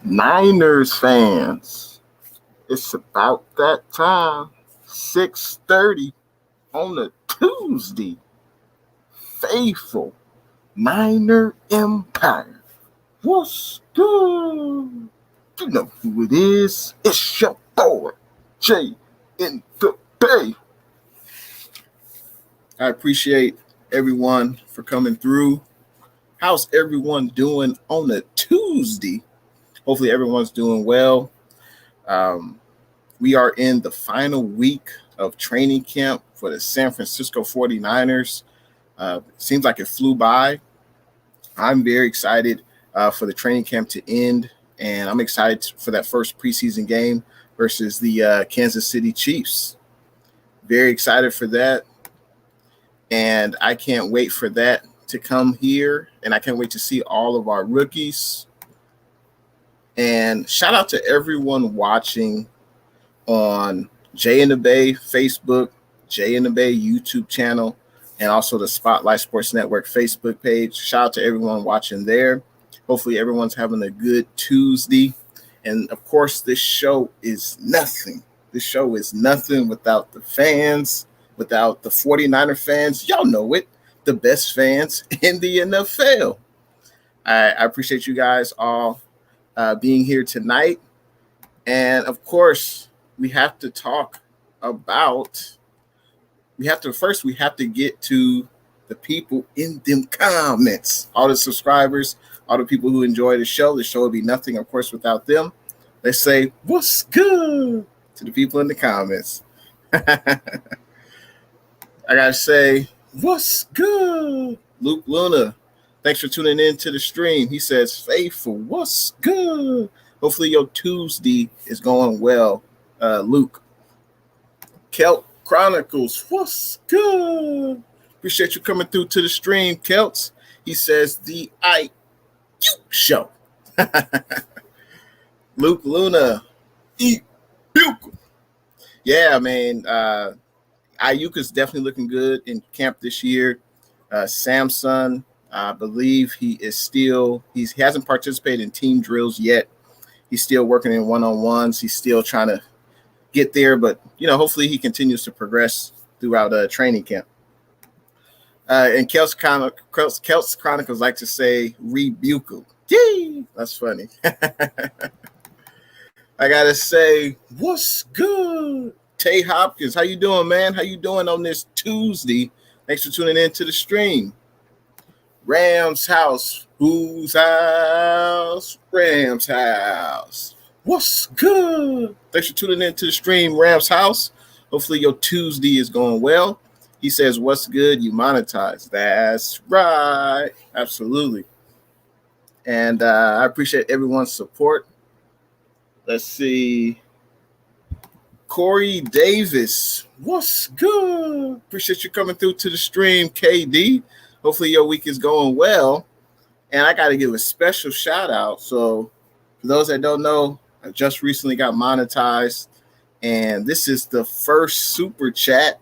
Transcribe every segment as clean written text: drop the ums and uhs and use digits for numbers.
Niners fans, it's about that time. 6:30 on a Tuesday. Faithful Niner Empire. What's good? You know who it is. It's your boy, Jay in the Bay. I appreciate everyone for coming through. How's everyone doing on a Tuesday? Hopefully everyone's doing well. We are in the final week of training camp for the San Francisco 49ers. Seems like it flew by. I'm very excited for the training camp to end, and I'm excited for that first preseason game versus the Kansas City Chiefs. Very excited for that, and I can't wait for that to come here, and I can't wait to see all of our rookies. And shout out to everyone watching on Jay in the Bay Facebook, Jay in the Bay YouTube channel, and also the Spotlight Sports Network Facebook page. Shout out to everyone watching there. Hopefully everyone's having a good Tuesday. And of course, this show is nothing. This show is nothing without the fans, without the 49er fans. Y'all know it, the best fans in the NFL. I appreciate you guys all being here tonight. And of course, we have to talk about, we have to get to the people in them comments, all the subscribers, all the people who enjoy the show. The show would be nothing, of course, without them. Let's say, what's good to the people in the comments. I got to say, what's good? Luke Luna, thanks for tuning in to the stream. He says, faithful, what's good? Hopefully your Tuesday is going well, Luke. Kelt Chronicles, what's good? Appreciate you coming through to the stream, Kelts. He says, the IQ show. Luke Luna, yeah, man. Ayuk is definitely looking good in camp this year. Samson, I believe he hasn't participated in team drills yet. He's still working in one-on-ones. He's still trying to get there, but hopefully he continues to progress throughout training camp. And Kelts Chronicles like to say rebuke him. Yay! That's funny. I gotta say, what's good? Tay Hopkins, how you doing, man? How you doing on this Tuesday? Thanks for tuning in to the stream. Rams house. Whose house? Rams house. What's good? Thanks for tuning in to the stream, Rams house. Hopefully your Tuesday is going well. He says, what's good? You monetize. That's right. Absolutely. And I appreciate everyone's support. Let's see. Corey Davis, what's good? Appreciate you coming through to the stream, KD. Hopefully your week is going well. And I got to give a special shout out. So for those that don't know, I just recently got monetized. And this is the first super chat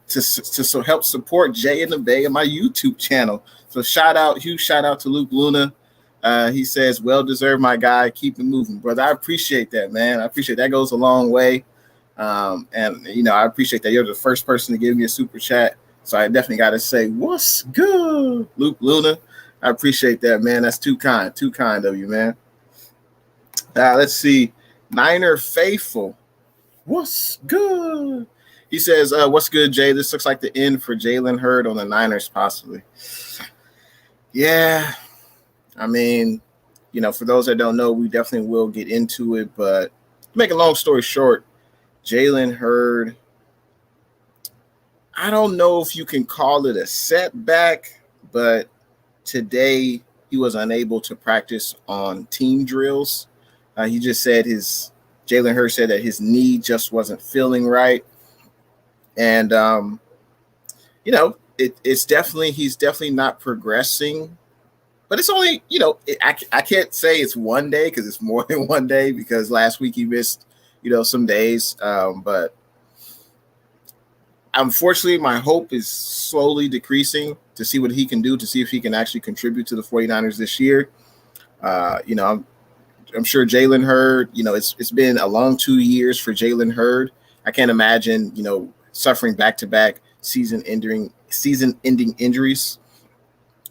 to help support Jay in the Bay and my YouTube channel. So huge shout out to Luke Luna. He says, well deserved, my guy. Keep it moving, brother. I appreciate that, man. I appreciate that. Goes a long way. And I appreciate that you're the first person to give me a super chat. So I definitely got to say, what's good, Luke Luna? I appreciate that, man. That's too kind of you, man. Let's see. Niner Faithful, what's good? He says, what's good, Jay? This looks like the end for Jalen Hurd on the Niners, possibly. Yeah. I mean, for those that don't know, we definitely will get into it. But to make a long story short, Jalen Hurd, I don't know if you can call it a setback, but today he was unable to practice on team drills. He just said Jalen Hurd said that his knee just wasn't feeling right. And, he's definitely not progressing. But it's only, I can't say it's one day because it's more than one day because last week he missed, some days. But unfortunately, my hope is slowly decreasing to see what he can do, to see if he can actually contribute to the 49ers this year. I'm I'm sure Jalen Hurd, it's been a long 2 years for Jalen Hurd. I can't imagine, suffering back-to-back season-ending injuries.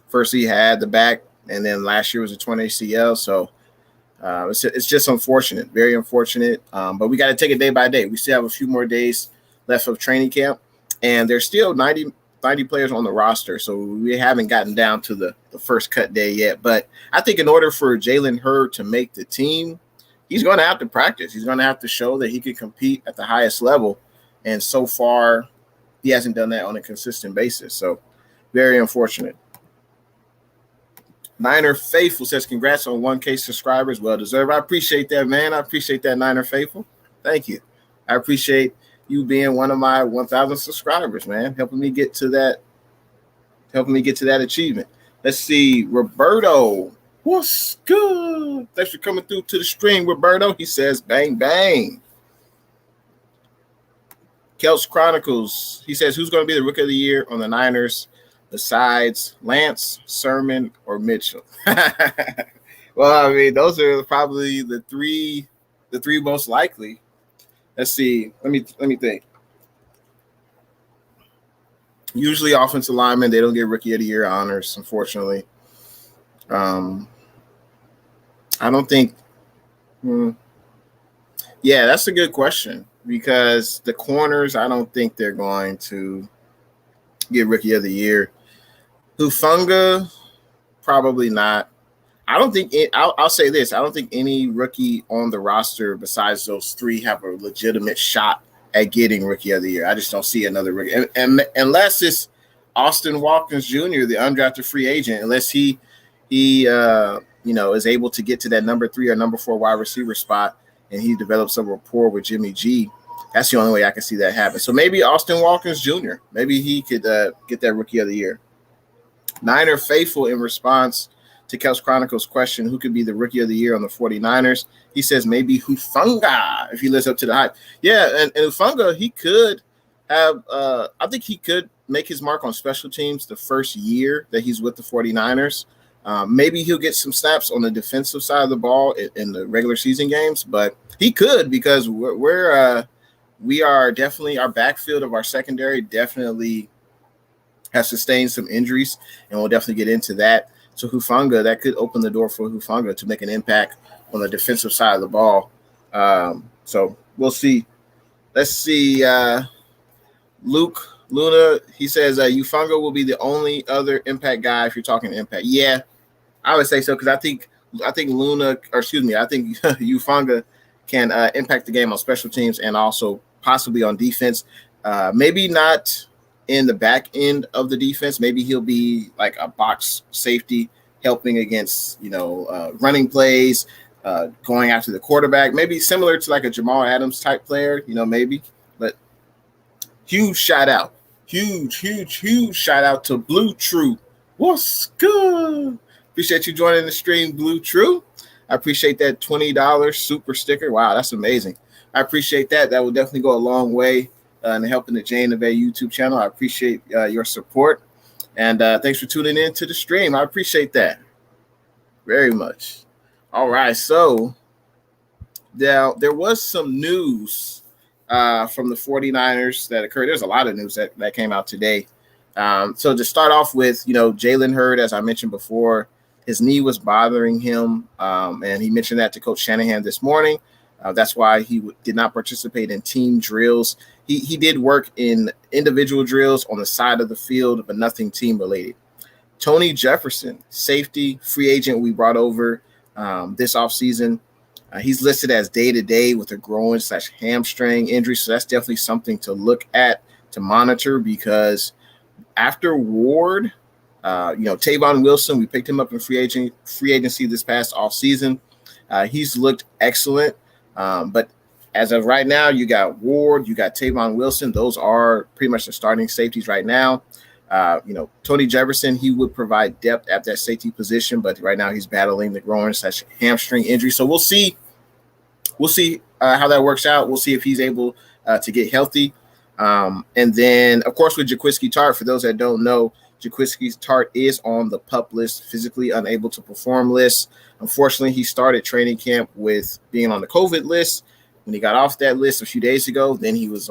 First he had the back, and then last year was a torn ACL. So it's just unfortunate, very unfortunate. But we got to take it day by day. We still have a few more days left of training camp, and there's still 90 players on the roster. So we haven't gotten down to the first cut day yet. But I think in order for Jalen Hurd to make the team, he's going to have to practice. He's going to have to show that he can compete at the highest level. And so far, he hasn't done that on a consistent basis. So very unfortunate. Niner Faithful says, congrats on 1K subscribers. Well deserved. I appreciate that, man. I appreciate that, Niner Faithful. Thank you. I appreciate you being one of my 1,000 subscribers, man, helping me get to that achievement. Let's see. Roberto, what's good? Thanks for coming through to the stream, Roberto. He says, bang, bang. Kelts Chronicles, he says, who's going to be the Rookie of the Year on the Niners besides Lance, Sermon, or Mitchell? Well, I mean, those are probably the three most likely. Let's see. Let me think. Usually offensive linemen, they don't get Rookie of the Year honors, unfortunately. I don't think yeah, that's a good question, because the corners, I don't think they're going to get Rookie of the Year. Hufanga, probably not. I don't think I'll say this. I don't think any rookie on the roster besides those three have a legitimate shot at getting Rookie of the Year. I just don't see another rookie. And unless it's Austin Watkins Jr., the undrafted free agent, unless he is able to get to that number 3 or number 4 wide receiver spot and he develops a rapport with Jimmy G. That's the only way I can see that happen. So maybe Austin Watkins Jr., maybe he could get that Rookie of the Year. Niner Faithful, in response to Kelts Chronicles' question, who could be the Rookie of the Year on the 49ers, he says maybe Hufanga, if he lives up to the hype. Yeah, and Hufanga, he could have I think he could make his mark on special teams the first year that he's with the 49ers. Maybe he'll get some snaps on the defensive side of the ball in the regular season games, but he could, because we are definitely, our backfield of our secondary definitely has sustained some injuries, and we'll definitely get into that. So Hufanga, that could open the door for Hufanga to make an impact on the defensive side of the ball. So we'll see. Let's see. Luke Luna, he says Hufanga will be the only other impact guy if you're talking impact. Yeah, I would say so, because I think Hufanga can impact the game on special teams and also possibly on defense. Maybe not in the back end of the defense. Maybe he'll be like a box safety, helping against running plays, going after the quarterback. Maybe similar to like a Jamal Adams type player. Maybe. But huge shout out to Blue True. What's good? Appreciate you joining the stream, Blue True. I appreciate that $20 super sticker. Wow, that's amazing. I appreciate that. That will definitely go a long way in helping the intheBay YouTube channel. I appreciate your support. And thanks for tuning in to the stream. I appreciate that very much. All right. So there was some news from the 49ers that occurred. There's a lot of news that came out today. So to start off with, Jalen Hurd, as I mentioned before, his knee was bothering him, and he mentioned that to Coach Shanahan this morning. That's why he did not participate in team drills. He did work in individual drills on the side of the field, but nothing team related. Tony Jefferson, safety, free agent we brought over this offseason. He's listed as day-to-day with a groin/hamstring injury. So that's definitely something to look at, to monitor, because after Ward, Tavon Wilson, we picked him up in free agency this past offseason. He's looked excellent. But as of right now, you got Ward, you got Tavon Wilson. Those are pretty much the starting safeties right now. Tony Jefferson, he would provide depth at that safety position, but right now he's battling the groin/hamstring injury. So we'll see how that works out. We'll see if he's able to get healthy. And then, of course, with Jaquiski Tartt, for those that don't know, Jaquiski Tart is on the PUP list, physically unable to perform list. Unfortunately, he started training camp with being on the COVID list. When he got off that list a few days ago, then he was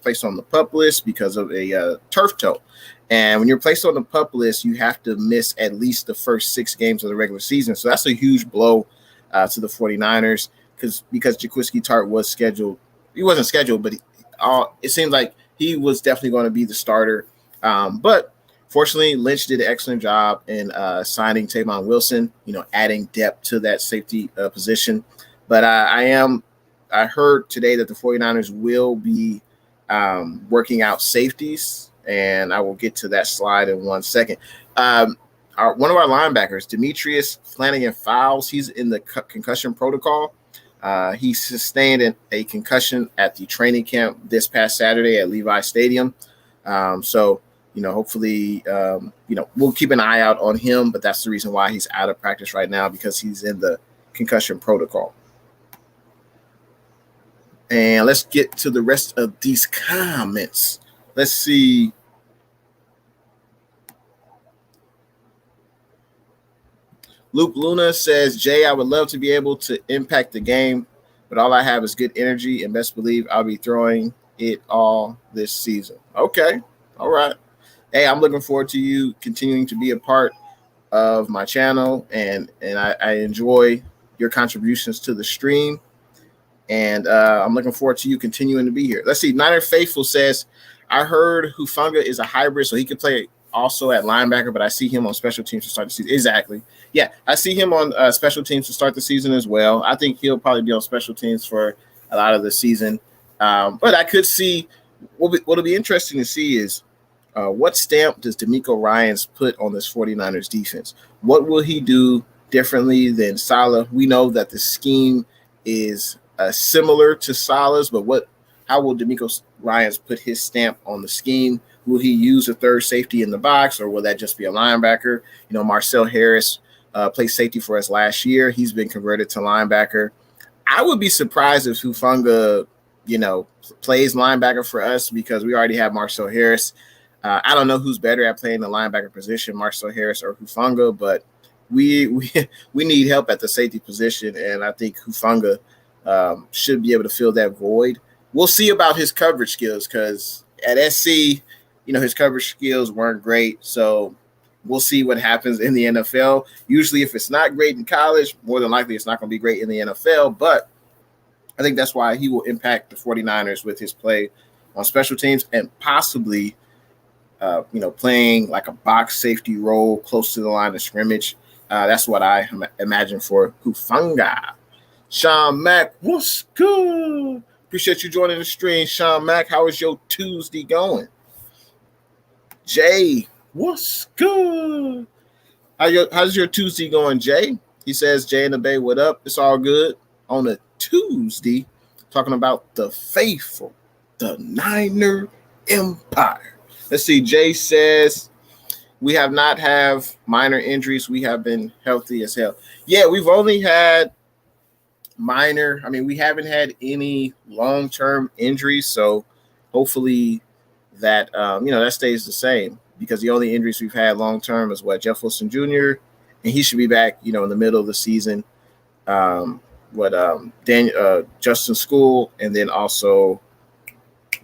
placed on the PUP list because of a turf toe. And when you're placed on the PUP list, you have to miss at least the first 6 games of the regular season. So that's a huge blow to the 49ers because Jaquiski Tart was scheduled. He wasn't scheduled, but it seemed like he was definitely going to be the starter. But fortunately, Lynch did an excellent job in signing Tavon Wilson, adding depth to that safety position. But I heard today that the 49ers will be working out safeties, and I will get to that slide in 1 second. One of our linebackers, Demetrius Flanagan-Fowles, he's in the concussion protocol. He sustained a concussion at the training camp this past Saturday at Levi Stadium. So hopefully, we'll keep an eye out on him, but that's the reason why he's out of practice right now, because he's in the concussion protocol. And let's get to the rest of these comments. Let's see. Luke Luna says, Jay, I would love to be able to impact the game, but all I have is good energy, and best believe I'll be throwing it all this season. Okay. All right. Hey, I'm looking forward to you continuing to be a part of my channel, and I enjoy your contributions to the stream. And I'm looking forward to you continuing to be here. Let's see. Niner Faithful says, I heard Hufanga is a hybrid, so he could play also at linebacker, but I see him on special teams to start the season. Exactly. Yeah, I see him on special teams to start the season as well. I think he'll probably be on special teams for a lot of the season. But I could see what'll be interesting to see is what stamp does DeMeco Ryans put on this 49ers defense? What will he do differently than Saleh? We know that the scheme is similar to Saleh's, but how will DeMeco Ryans put his stamp on the scheme? Will he use a third safety in the box, or will that just be a linebacker? Marcel Harris played safety for us last year. He's been converted to linebacker. I would be surprised if Hufanga, plays linebacker for us, because we already have Marcel Harris. I don't know who's better at playing the linebacker position, Marcel Harris or Hufanga, but we need help at the safety position, and I think Hufanga should be able to fill that void. We'll see about his coverage skills, because at SC, his coverage skills weren't great. So we'll see what happens in the NFL. Usually if it's not great in college, more than likely it's not going to be great in the NFL. But I think that's why he will impact the 49ers with his play on special teams, and possibly, playing like a box safety role close to the line of scrimmage. That's what I imagine for Hufanga. Sean Mack, what's good? Appreciate you joining the stream, Sean Mack. How is your Tuesday going? Jay, what's good? How's your Tuesday going, Jay? He says, Jay in the Bay, what up? It's all good. On a Tuesday, talking about the faithful, the Niner Empire. Let's see. Jay says, we have not have minor injuries. We have been healthy as hell. Yeah, we've only had minor. I mean, we haven't had any long-term injuries, so hopefully that that stays the same, because the only injuries we've had long-term is Jeff Wilson Jr., and he should be back, in the middle of the season. Justin School, and then also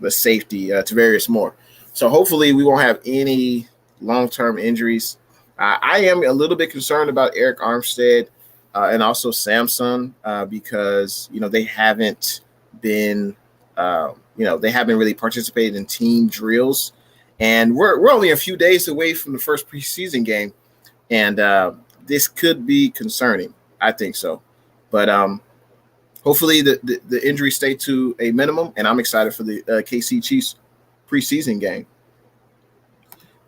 the safety Tavarius Moore. So hopefully we won't have any long-term injuries. I am a little bit concerned about Eric Armstead and also Samson because they haven't been they haven't really participated in team drills, and we're only a few days away from the first preseason game, and this could be concerning. I think so, but hopefully the injuries stay to a minimum, and I'm excited for the KC Chiefs preseason game.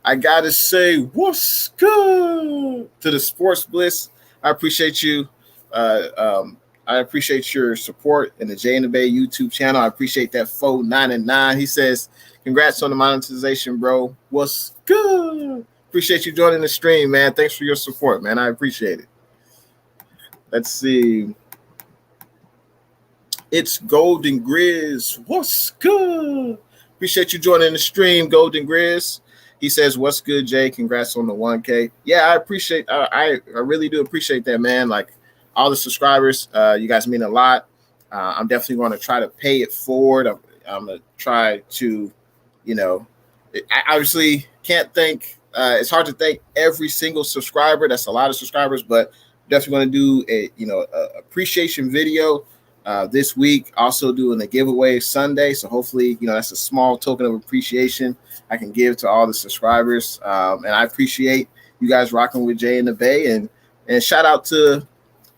I gotta say, what's good to the Sports Bliss. I appreciate you. I appreciate your support in the Jay and the Bay YouTube channel. I appreciate that $4.99. He says, congrats on the monetization, bro. What's good? Appreciate you joining the stream, man. Thanks for your support, man. I appreciate it. Let's see. It's Golden Grizz. What's good? Appreciate you joining the stream, Golden Grizz. He says, "What's good, Jay? Congrats on the 1K." Yeah, I appreciate. I really do appreciate that, man. Like all the subscribers, you guys mean a lot. I'm definitely going to try to pay it forward. I'm going to try to, I obviously can't thank. It's hard to thank every single subscriber. That's a lot of subscribers, but definitely going to do a appreciation video this week. Also doing a giveaway Sunday, so hopefully that's a small token of appreciation I can give to all the subscribers. And I appreciate you guys rocking with Jay in the Bay, and shout out to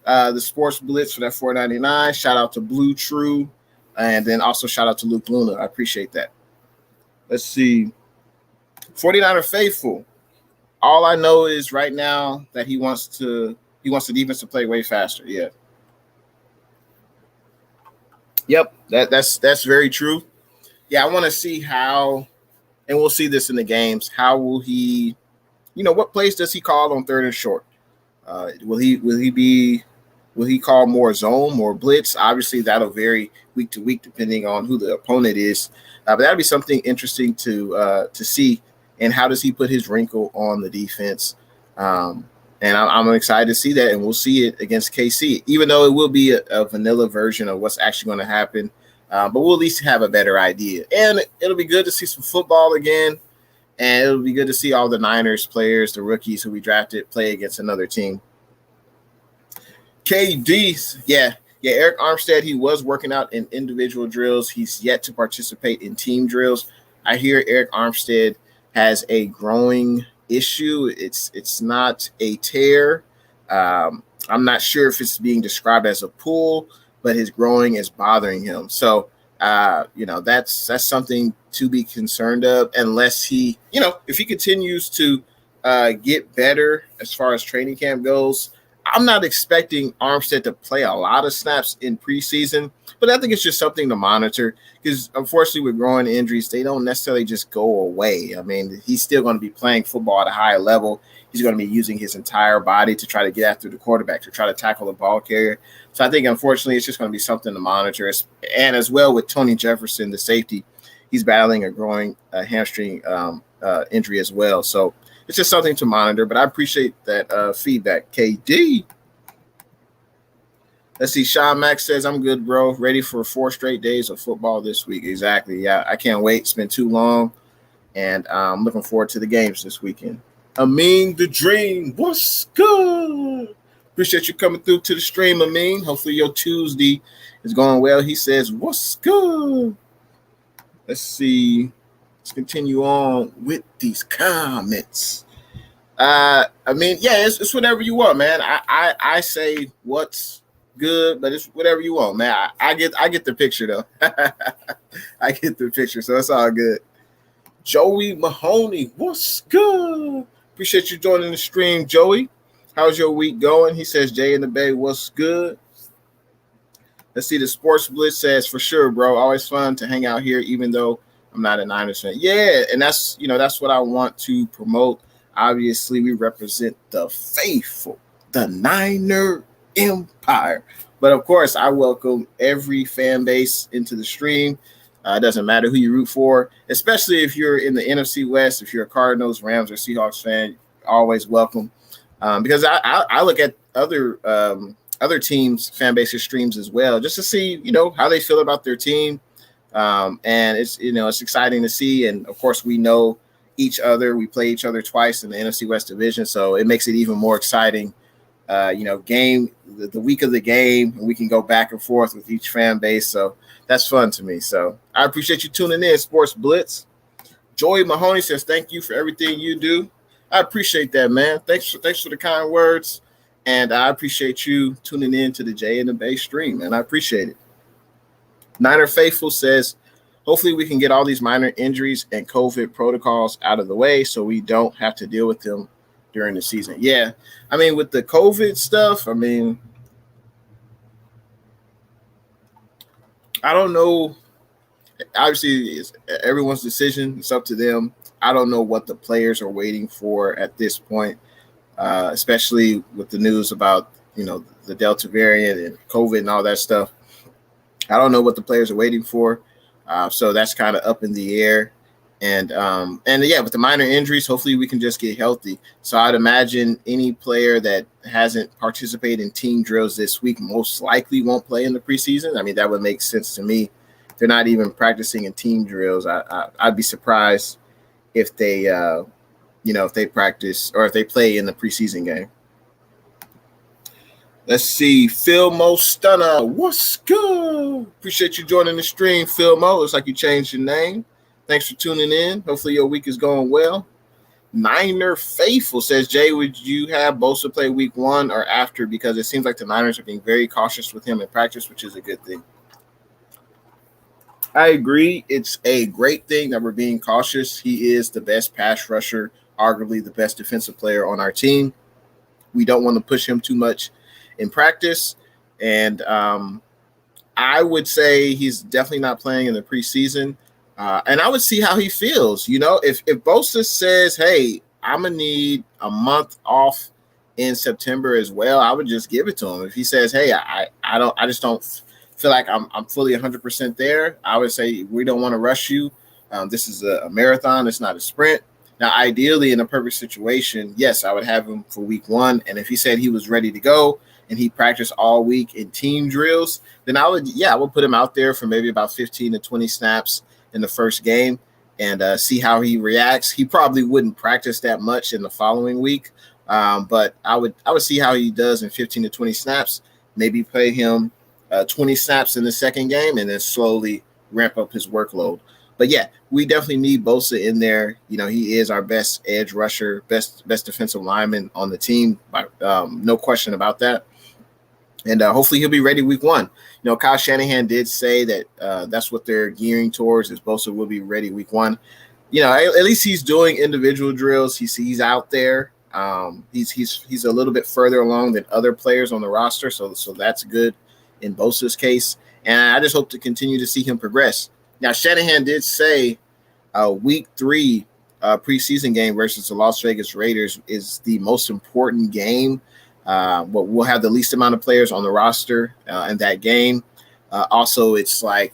the Sports Blitz for that $4.99. Shout out to Blue True, and then also shout out to Luke Luna. I appreciate that. Let's see. 49er faithful. All I know is right now that he wants the defense to play way faster. Yeah. Yep, that's very true. Yeah, I want to see how, and we'll see this in the games. How will he, what plays does he call on third and short? Will he call more zone, more blitz? Obviously, that'll vary week to week depending on who the opponent is. But that'll be something interesting to see. And how does he put his wrinkle on the defense? And I'm excited to see that, and we'll see it against KC, even though it will be a vanilla version of what's actually going to happen. But we'll at least have a better idea. And it'll be good to see some football again, and it'll be good to see all the Niners players, the rookies who we drafted, play against another team. KD, yeah, Eric Armstead, he was working out in individual drills. He's yet to participate in team drills. I hear Eric Armstead has a growing issue. It's not a tear. I'm not sure if it's being described as a pull, but his growing is bothering him. So, that's something to be concerned of, unless he, if he continues to get better as far as training camp goes. I'm not expecting Armstead to play a lot of snaps in preseason, but I think it's just something to monitor because, unfortunately, with growing injuries, they don't necessarily just go away. I mean, he's still going to be playing football at a high level. He's going to be using his entire body to try to get after the quarterback, to try to tackle the ball carrier. So I think, unfortunately, it's just going to be something to monitor. And as well with Tony Jefferson, the safety, he's battling a growing hamstring injury as well. So it's just something to monitor, but I appreciate that feedback. KD. Let's see. Sean Max says, "I'm good, bro. Ready for 4 straight days of football this week." Exactly. Yeah, I can't wait. It's been too long, and I'm looking forward to the games this weekend. Amin the Dream, what's good? Appreciate you coming through to the stream, Amin. Hopefully your Tuesday is going well. He says, "What's good?" Let's see. Let's continue on with these comments. It's whatever you want, man. I say what's good, but it's whatever you want, man. I get the picture though. I get the picture, so it's all good. Joey Mahoney, what's good? Appreciate you joining the stream, Joey. How's your week going? He says, Jay in the Bay, what's good? Let's see. The Sports Blitz says, for sure, bro. Always fun to hang out here, even though I'm not a Niners fan. Yeah, and that's what I want to promote. Obviously, we represent the faithful, the Niner Empire. But of course, I welcome every fan base into the stream. It doesn't matter who you root for, especially if you're in the NFC West. If you're a Cardinals, Rams, or Seahawks fan, always welcome. Because I look at other teams' fan bases streams as well, just to see how they feel about their team. And it's exciting to see. And of course, we know each other. We play each other twice in the NFC West division, so it makes it even more exciting. The week of the game, and we can go back and forth with each fan base. So that's fun to me. So I appreciate you tuning in, Sports Blitz. Joey Mahoney says, "Thank you for everything you do." I appreciate that, man. Thanks for the kind words, and I appreciate you tuning in to the Jay in the Bay stream, and I appreciate it. Niner Faithful says, hopefully we can get all these minor injuries and COVID protocols out of the way so we don't have to deal with them during the season. Yeah, I mean, with the COVID stuff, I mean, I don't know. Obviously, it's everyone's decision. It's up to them. I don't know what the players are waiting for at this point, especially with the news about, the Delta variant and COVID and all that stuff. I don't know what the players are waiting for. So that's kind of up in the air. And yeah, with the minor injuries, hopefully we can just get healthy. So I'd imagine any player that hasn't participated in team drills this week most likely won't play in the preseason. I mean, that would make sense to me. They're not even practicing in team drills. I'd be surprised if they, if they practice or if they play in the preseason game. Let's see. Phil Mo Stunner. What's good? Appreciate you joining the stream, Phil Mo. Looks like you changed your name. Thanks for tuning in. Hopefully your week is going well. Niner Faithful says, Jay, would you have Bosa play week 1 or after? Because it seems like the Niners are being very cautious with him in practice, which is a good thing. I agree. It's a great thing that we're being cautious. He is the best pass rusher, arguably the best defensive player on our team. We don't want to push him too much in practice. And I would say he's definitely not playing in the preseason. And I would see how he feels. If Bosa says, hey, I'm going to need a month off in September as well, I would just give it to him. If he says, hey, I just don't feel like I'm fully 100% there, I would say we don't want to rush you. This is a marathon. It's not a sprint. Now, ideally, in a perfect situation, yes, I would have him for week 1. And if he said he was ready to go and he practiced all week in team drills, then I would put him out there for maybe about 15 to 20 snaps in the first game and see how he reacts. He probably wouldn't practice that much in the following week, but I would see how he does in 15 to 20 snaps, maybe play him 20 snaps in the second game and then slowly ramp up his workload. But yeah, we definitely need Bosa in there. He is our best edge rusher, best defensive lineman on the team. No question about that. And hopefully he'll be ready week 1. Kyle Shanahan did say that that's what they're gearing towards, is Bosa will be ready week 1. At least he's doing individual drills. He's out there. He's a little bit further along than other players on the roster, so that's good in Bosa's case. And I just hope to continue to see him progress. Now, Shanahan did say week 3 preseason game versus the Las Vegas Raiders is the most important game. We'll have the least amount of players on the roster in that game. Also, that's the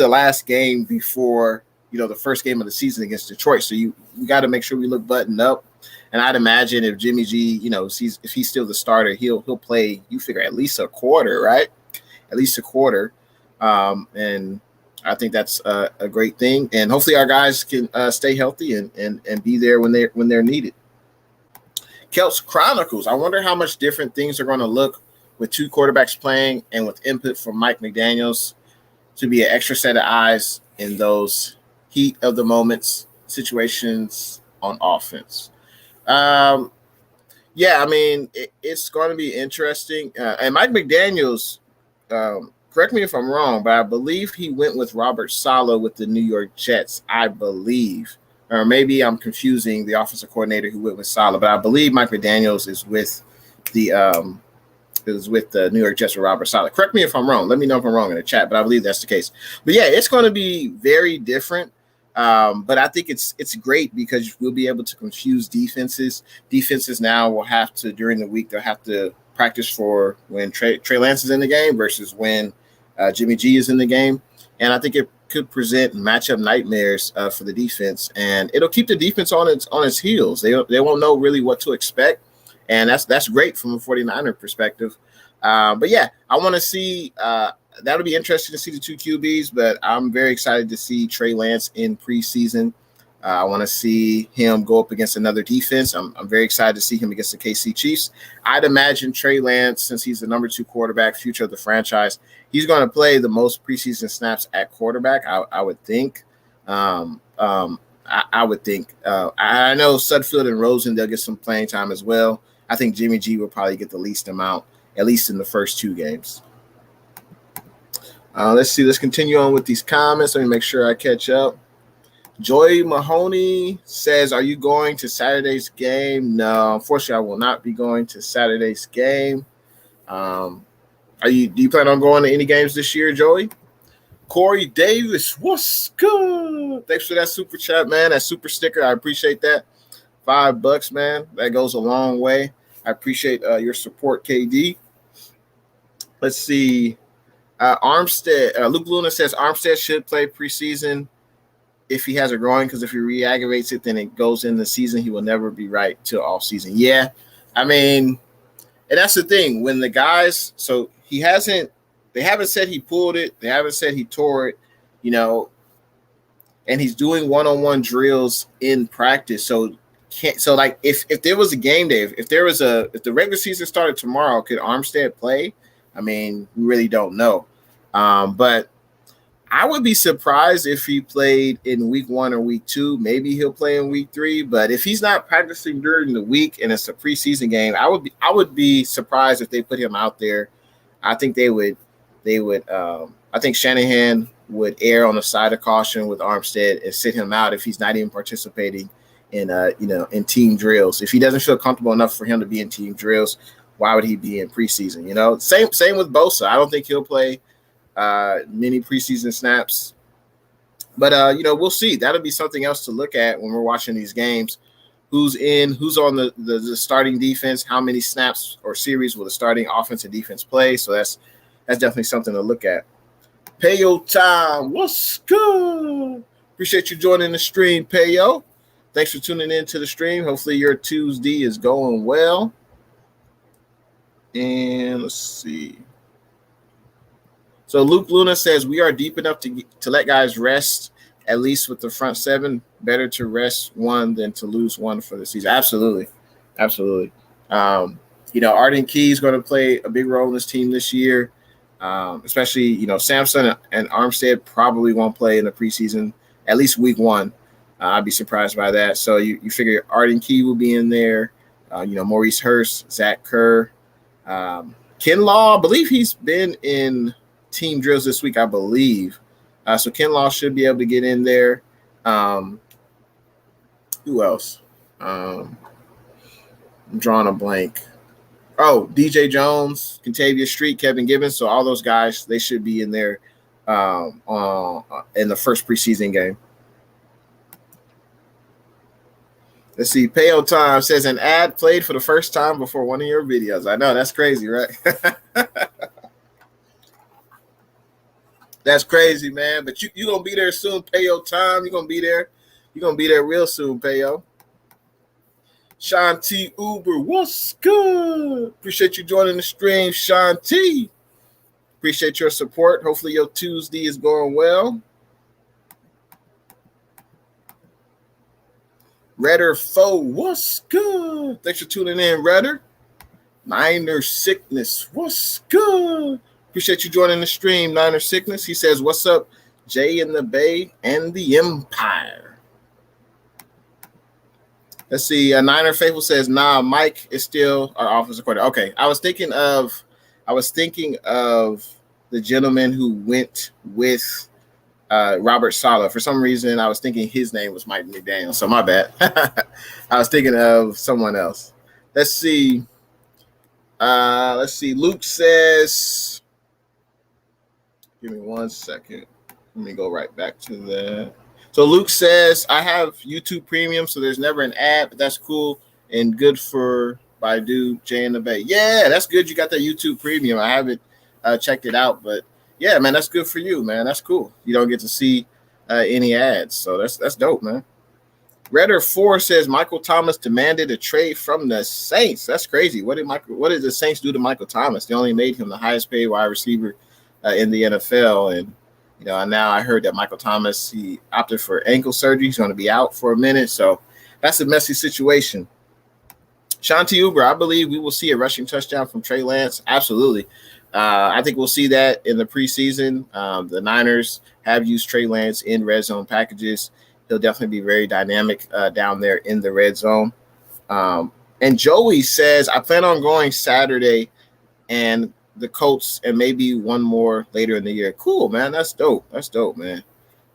last game before the first game of the season against Detroit. So we got to make sure we look buttoned up. And I'd imagine if Jimmy G, if he's still the starter, he'll play. You figure at least a quarter, right? At least a quarter. And I think that's a great thing. And hopefully our guys can stay healthy and be there when they're needed. Kelts Chronicles. I wonder how much different things are going to look with 2 quarterbacks playing and with input from Mike McDaniels to be an extra set of eyes in those heat of the moments situations on offense. It's going to be interesting. And Mike McDaniels, correct me if I'm wrong, but I believe he went with Robert Saleh with the New York Jets, I believe. Or maybe I'm confusing the offensive coordinator who went with Saleh, but I believe Mike McDaniels is with the New York Jets with Robert Saleh. Correct me if I'm wrong. Let me know if I'm wrong in the chat, but I believe that's the case. But yeah, it's going to be very different. But I think it's great because we'll be able to confuse defenses. Defenses now will have to, during the week, they'll have to practice for when Trey Lance is in the game versus when Jimmy G is in the game. And I think it could present matchup nightmares for the defense, and it'll keep the defense on its heels. They won't know really what to expect, and that's great from a 49er perspective. But yeah, I want to see that'll be interesting to see the 2 QBs, but I'm very excited to see Trey Lance in preseason. I want to see him go up against another defense. I'm very excited to see him against the KC Chiefs. I'd imagine Trey Lance, since he's the number 2 quarterback, future of the franchise, he's going to play the most preseason snaps at quarterback, I would think. I would think. I know Sudfeld and Rosen, they'll get some playing time as well. I think Jimmy G will probably get the least amount, at least in the first 2 games. Let's see. Let's continue on with these comments. Let me make sure I catch up. Joy Mahoney says, are you going to Saturday's game? No, unfortunately, I will not be going to Saturday's game. Do you plan on going to any games this year, Joey? Corey Davis, what's good? Thanks for that super chat, man. That super sticker. I appreciate that. $5, man. That goes a long way. I appreciate your support, KD. Let's see. Armstead. Luke Luna says Armstead should play preseason. if he has a groin, because if he re-aggravates it, then it goes in the season. He will never be right till off season. Yeah, I mean, and that's the thing. When the guys, so he hasn't, they haven't said he pulled it. They haven't said he tore it, you know, and he's doing one-on-one drills in practice. So like if there was a game day, if the regular season started tomorrow, could Armstead play? I mean, we really don't know. But I would be surprised if he played in week 1 or week 2. Maybe he'll play in week 3. But if he's not practicing during the week and it's a preseason game, I would be surprised if they put him out there. I think they would. I think Shanahan would err on the side of caution with Armstead and sit him out if he's not even participating in in team drills. If he doesn't feel comfortable enough for him to be in team drills, why would he be in preseason? Same with Bosa. I don't think he'll play many preseason snaps. But we'll see. That'll be something else to look at when we're watching these games. Who's on the starting defense? How many snaps or series will the starting offense and defense play? So that's definitely something to look at. Payo time. What's good? Appreciate you joining the stream, Payo. Thanks for tuning in to the stream. Hopefully your Tuesday is going well. And let's see. So Luke Luna says we are deep enough to let guys rest, at least with the front seven. Better to rest one than to lose one for the season. Absolutely. Arden Key is going to play a big role in this team this year. Especially, Sampson and Armstead probably won't play in the preseason, at least week 1. I'd be surprised by that. So you figure Arden Key will be in there. Maurice Hurst, Zach Kerr, Ken Law. I believe he's been in team drills this week, I believe. So Ken Law should be able to get in there. Who else? I'm drawing a blank. Oh, DJ Jones, Contavia Street, Kevin Gibbons. So all those guys, they should be in there in the first preseason game. Let's see. Payo Time says an ad played for the first time before one of your videos. I know, that's crazy, right? That's crazy, man. But you going to be there soon, Payo Time. You're going to be there. You're going to be there real soon, Payo. Sean T. Uber, what's good? Appreciate you joining the stream, Sean T. Appreciate your support. Hopefully your Tuesday is going well. Redder Foe, what's good? Thanks for tuning in, Redder. Niner Sickness, what's good? Appreciate you joining the stream, Niner Sickness. He says, what's up, Jay in the Bay and the Empire? Let's see. Niner Faithful says, nah, Mike is still our offensive coordinator. Okay. I was thinking of the gentleman who went with Robert Saleh. For some reason, I was thinking his name was Mike McDaniel. So my bad. I was thinking of someone else. Let's see. Luke says, give me 1 second. Let me go right back to that. So Luke says, I have YouTube Premium, so there's never an ad, but that's cool and good for Baidu, Jay in the Bay. Yeah, that's good. You got that YouTube Premium. I haven't checked it out, but yeah, man, that's good for you, man. That's cool. You don't get to see any ads, so that's dope, man. Redder 4 says Michael Thomas demanded a trade from the Saints. That's crazy. What did the Saints do to Michael Thomas? They only made him the highest paid wide receiver in the NFL, and now I heard that Michael Thomas, he opted for ankle surgery. He's going to be out for a minute. So that's a messy situation. Shanti Uber, I believe we will see a rushing touchdown from Trey Lance. Absolutely. I think we'll see that in the preseason. The Niners have used Trey Lance in red zone packages. He'll definitely be very dynamic down there in the red zone. And Joey says, I plan on going Saturday and the Colts and maybe one more later in the year. Cool, man. That's dope. That's dope, man.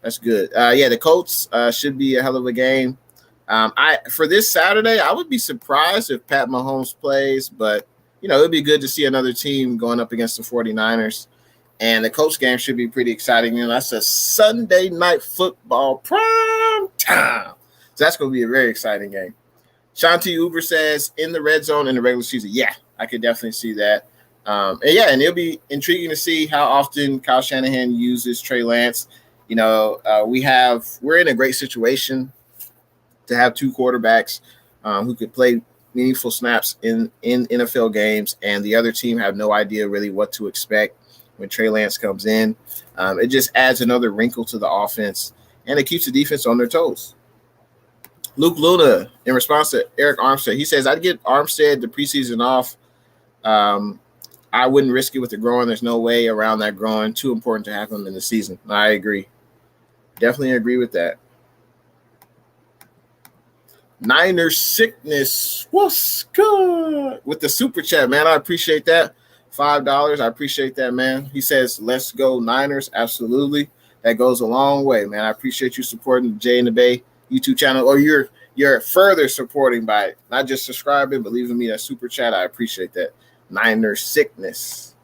That's good. The Colts should be a hell of a game. For this Saturday, I would be surprised if Pat Mahomes plays, but it'd be good to see another team going up against the 49ers. And the Colts game should be pretty exciting. That's a Sunday night football prime time. So that's going to be a very exciting game. Shanti Uber says, in the red zone in the regular season. Yeah, I could definitely see that. And it'll be intriguing to see how often Kyle Shanahan uses Trey Lance. we're in a great situation to have two quarterbacks who could play meaningful snaps in NFL games, and the other team have no idea really what to expect when Trey Lance comes in. It just adds another wrinkle to the offense, and it keeps the defense on their toes. Luke Luna, in response to Eric Armstead, he says, I'd get Armstead the preseason off. I wouldn't risk it with the groin. There's no way around that groin. Too important to have him in the season. I agree. Definitely agree with that. Niners sickness. What's good? With the super chat, man. I appreciate that. $5. I appreciate that, man. He says, let's go Niners. Absolutely. That goes a long way, man. I appreciate you supporting the Jay and the Bay YouTube channel, or you're further supporting by not just subscribing, but leaving me that super chat. I appreciate that. Niners sickness.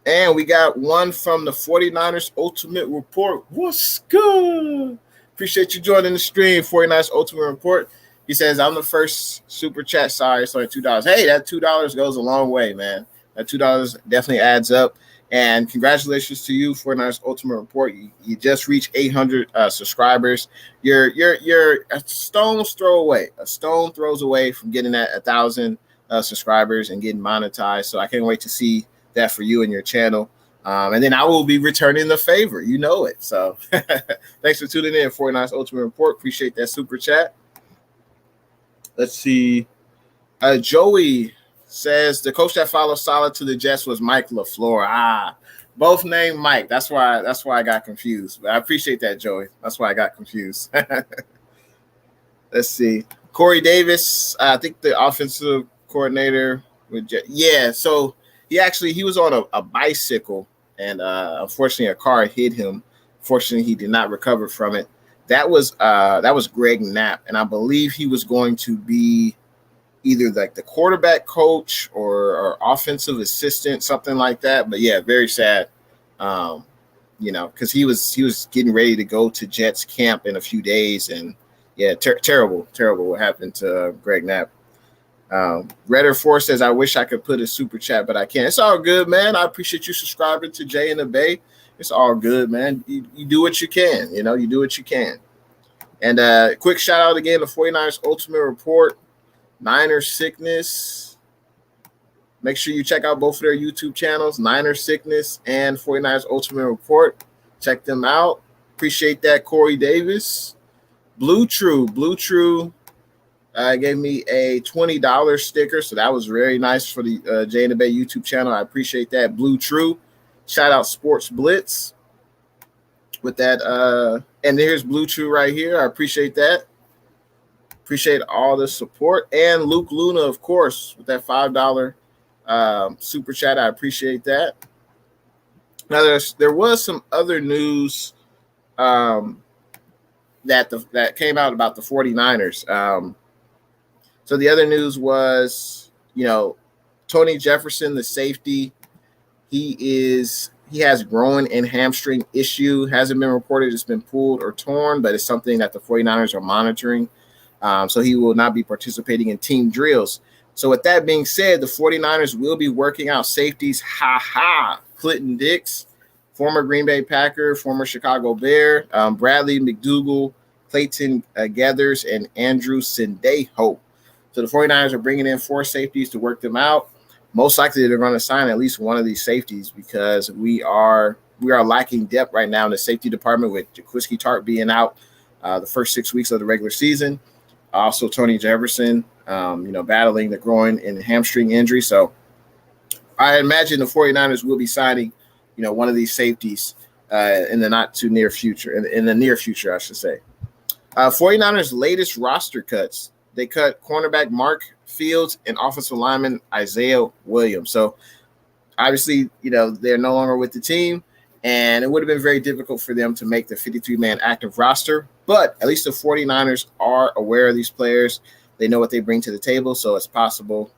And we got one from the 49ers Ultimate Report. What's good? Appreciate you joining the stream, 49ers Ultimate Report. He says, I'm the first super chat. Sorry, it's only $2. Hey, that $2 goes a long way, man. That $2 definitely adds up. And congratulations to you, 49ers Ultimate Report. You just reached 800 subscribers. You're a stone's throw away. A stone throws away from getting that 1,000 subscribers and getting monetized. So I can't wait to see that for you and your channel. And then I will be returning the favor. You know it. So thanks for tuning in, 49ers Ultimate Report. Appreciate that super chat. Let's see. Joey says the coach that followed Saleh to the Jets was Mike LaFleur. Both named Mike. That's why I got confused. But I appreciate that, Joey. That's why I got confused. Let's see. Corey Davis, I think the offensive coordinator with Jets. Yeah, so he was on a bicycle, and unfortunately a car hit him. Fortunately, he did not recover from it. That was Greg Knapp, and I believe he was going to be either like the quarterback coach or offensive assistant, something like that. But yeah, very sad, because he was getting ready to go to Jets camp in a few days, and yeah, terrible what happened to Greg Knapp. Redder Force says, I wish I could put a super chat, but I can't. It's all good, man. I appreciate you subscribing to Jay and the Bay. It's all good, man. You do what you can, you do what you can. And quick shout out again to 49ers Ultimate Report, Niners Sickness. Make sure you check out both of their YouTube channels, Niners Sickness and 49ers Ultimate Report. Check them out. Appreciate that, Corey Davis. Blue True gave me a $20 sticker, so that was very nice for the Jay and the Bay YouTube channel. I appreciate that, Blue True. Shout out Sports Blitz with that. And here's Blue True right here. I appreciate that. Appreciate all the support. And Luke Luna, of course, with that $5 super chat. I appreciate that. Now, there was some other news that came out about the 49ers. So the other news was, Tony Jefferson, the safety, he has groin and hamstring issue. Hasn't been reported it's been pulled or torn, but it's something that the 49ers are monitoring. So he will not be participating in team drills. So with that being said, the 49ers will be working out safeties. Clinton Dix, former Green Bay Packer, former Chicago Bear, Bradley McDougall, Clayton Gathers, and Andrew Sendejo. So the 49ers are bringing in 4 safeties to work them out. Most likely they're going to sign at least one of these safeties because we are lacking depth right now in the safety department with Jaquiski Tartt being out the first 6 weeks of the regular season. Also Tony Jefferson, battling the groin and hamstring injury. So I imagine the 49ers will be signing, one of these safeties in the not too near future, in the near future, I should say. 49ers latest roster cuts. They cut cornerback Mark Fields and offensive lineman Isaiah Williams. So obviously, they're no longer with the team, and it would have been very difficult for them to make the 53-man active roster. But at least the 49ers are aware of these players. They know what they bring to the table, so it's possible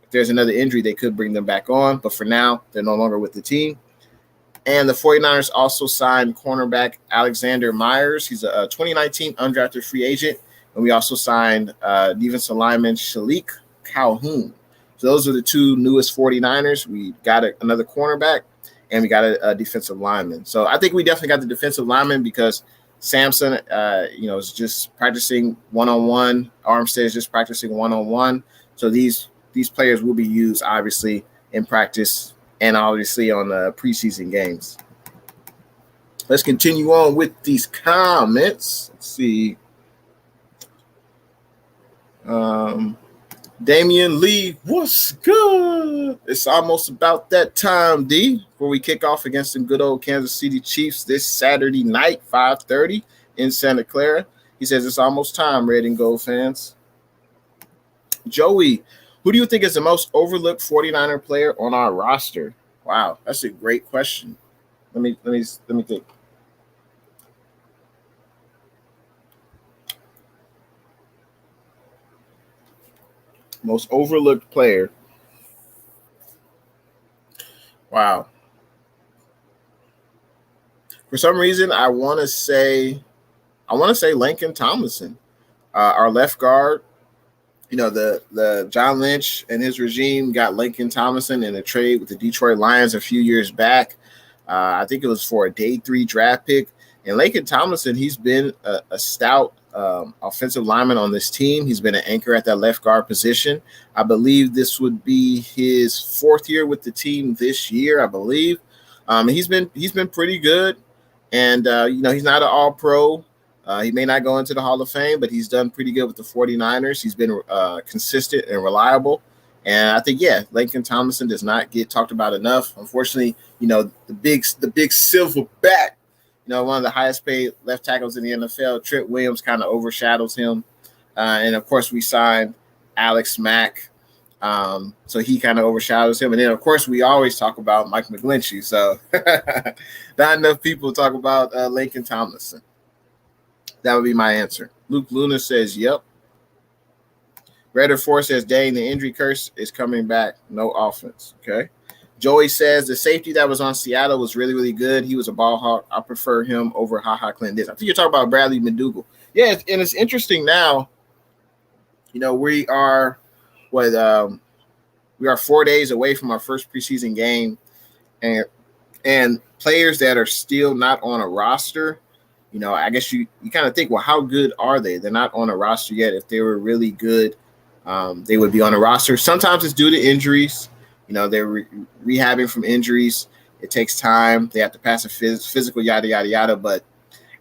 if there's another injury, they could bring them back on. But for now, they're no longer with the team. And the 49ers also signed cornerback Alexander Myers. He's a 2019 undrafted free agent. And we also signed defensive lineman Shalik Calhoun. So those are the 2 newest 49ers. We got another cornerback. and we got a defensive lineman. So I think we definitely got the defensive lineman because Samson, is just practicing one-on-one. Armstead is just practicing one-on-one. So these players will be used, obviously, in practice and obviously on the preseason games. Let's continue on with these comments. Let's see. Damian Lee, what's good? It's almost about that time, D, before we kick off against the good old Kansas City Chiefs this Saturday night, 5:30 in Santa Clara. He says it's almost time, Red and Gold fans. Joey, who do you think is the most overlooked 49er player on our roster? Wow, that's a great question. Let me think. Most overlooked player. Wow. For some reason, I want to say Lincoln Tomlinson, our left guard. You know, the John Lynch and his regime got Lincoln Tomlinson in a trade with the Detroit Lions a few years back. I think it was for a day 3 draft pick. And Lincoln Tomlinson, he's been a stout offensive lineman on this team. He's been an anchor at that left guard position. I believe this would be his 4th year with the team this year, I believe. He's been pretty good. And, he's not an all-pro. He may not go into the Hall of Fame, but he's done pretty good with the 49ers. He's been consistent and reliable. And I think, Lincoln Tomlinson does not get talked about enough. Unfortunately, the big silverback, one of the highest paid left tackles in the NFL, Trent Williams, kind of overshadows him. And, of course, we signed Alex Mack. So he kind of overshadows him. And then, of course, we always talk about Mike McGlinchey. So not enough people talk about Lincoln Tomlinson. That would be my answer. Luke Luna says, yep. Redder 4 says, dang, the injury curse is coming back. No offense. Okay. Joey says the safety that was on Seattle was really, really good. He was a ball hawk. I prefer him over HaHa Clinton. I think you're talking about Bradley McDougald. Yeah, and it's interesting now. We are 4 days away from our first preseason game, and players that are still not on a roster. I guess you kind of think, well, how good are they? They're not on a roster yet. If they were really good, they would be on a roster. Sometimes it's due to injuries. They're rehabbing from injuries. It takes time. They have to pass a physical, yada, yada, yada. But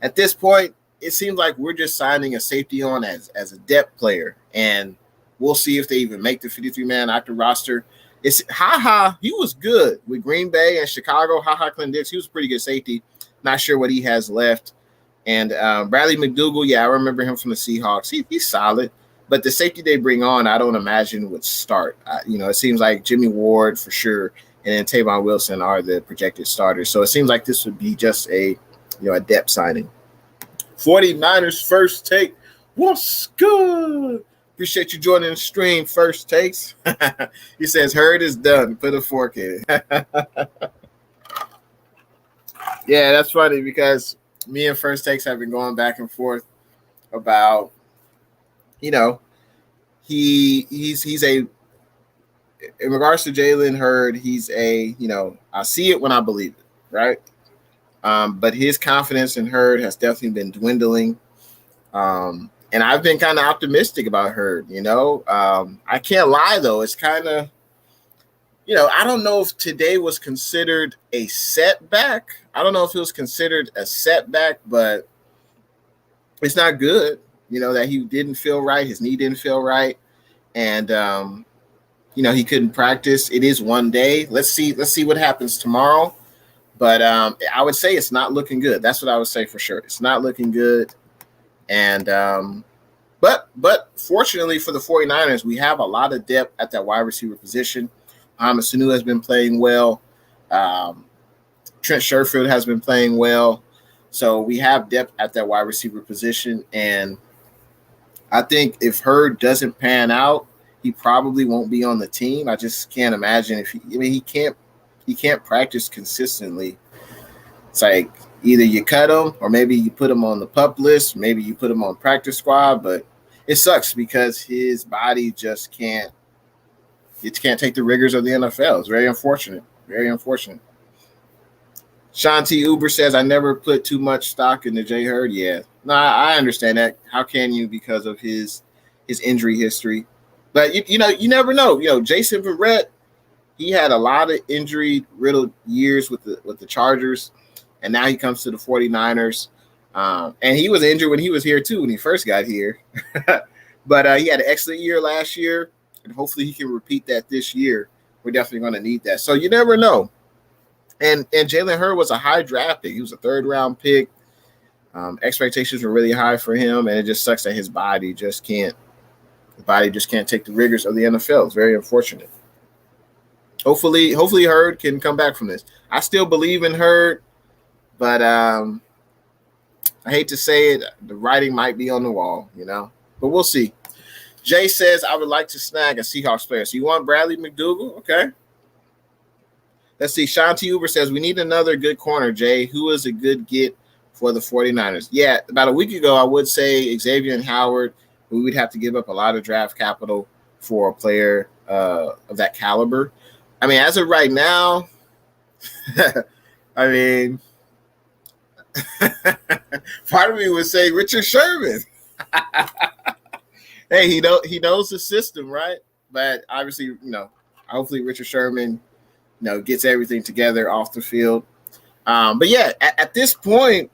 at this point, it seems like we're just signing a safety on as a depth player. And we'll see if they even make the 53-man active roster. It's HaHa. He was good with Green Bay and Chicago. HaHa Clinton, he was a pretty good safety. Not sure what he has left. And Bradley McDougald, I remember him from the Seahawks. He's solid. But the safety they bring on, I don't imagine would start. It seems like Jimmy Ward for sure, and then Tavon Wilson are the projected starters. So it seems like this would be just a depth signing. 49ers First Take. What's good? Appreciate you joining the stream, First Takes. He says, Hurd is done. Put a fork in it. Yeah, that's funny because me and First Takes have been going back and forth about, he's in regards to Jalen Hurd, he's I see it when I believe it, right? But his confidence in Hurd has definitely been dwindling. And I've been kind of optimistic about Hurd, I can't lie, though. It's kind of, I don't know if today was considered a setback. I don't know if it was considered a setback, but it's not good, that he didn't feel right. His knee didn't feel right. And, he couldn't practice. It is one day. Let's see what happens tomorrow. But I would say it's not looking good. That's what I would say for sure. It's not looking good. And but fortunately for the 49ers, we have a lot of depth at that wide receiver position. Sanu has been playing well. Trent Sherfield has been playing well. So we have depth at that wide receiver position. And I think if Hurd doesn't pan out, he probably won't be on the team. I just can't imagine he can't practice consistently. It's like either you cut him or maybe you put him on the PUP list, maybe you put him on practice squad, but it sucks because his body just can't take the rigors of the NFL. It's very unfortunate. Very unfortunate. Sean T. Uber says, I never put too much stock into Jay Hurd. Yeah. No, I understand that. How can you, because of his injury history? But, you know, you never know. You know, Jason Verrett, he had a lot of injury-riddled years with the Chargers, and now he comes to the 49ers. And he was injured when he was here, too, when he first got here. But he had an excellent year last year, and hopefully he can repeat that this year. We're definitely going to need that. So you never know. And Jalen Hurd was a high draft pick. He was a third-round pick. Expectations were really high for him, and it just sucks that his body just can't take the rigors of the NFL. It's very unfortunate. Hopefully Hurd can come back from this. I still believe in Hurd, but I hate to say it, the writing might be on the wall, you know. But we'll see. Jay says, I would like to snag a Seahawks player. So you want Bradley McDougald? Okay. Let's see. Sean T. Uber says, we need another good corner, Jay. Who is a good get for the 49ers? Yeah, about a week ago, I would say Xavier and Howard. We would have to give up a lot of draft capital for a player of that caliber. I mean, as of right now, I mean, part of me would say Richard Sherman. Hey, he knows the system, right? But obviously, you know, hopefully Richard Sherman, you know, gets everything together off the field. But yeah, at this point,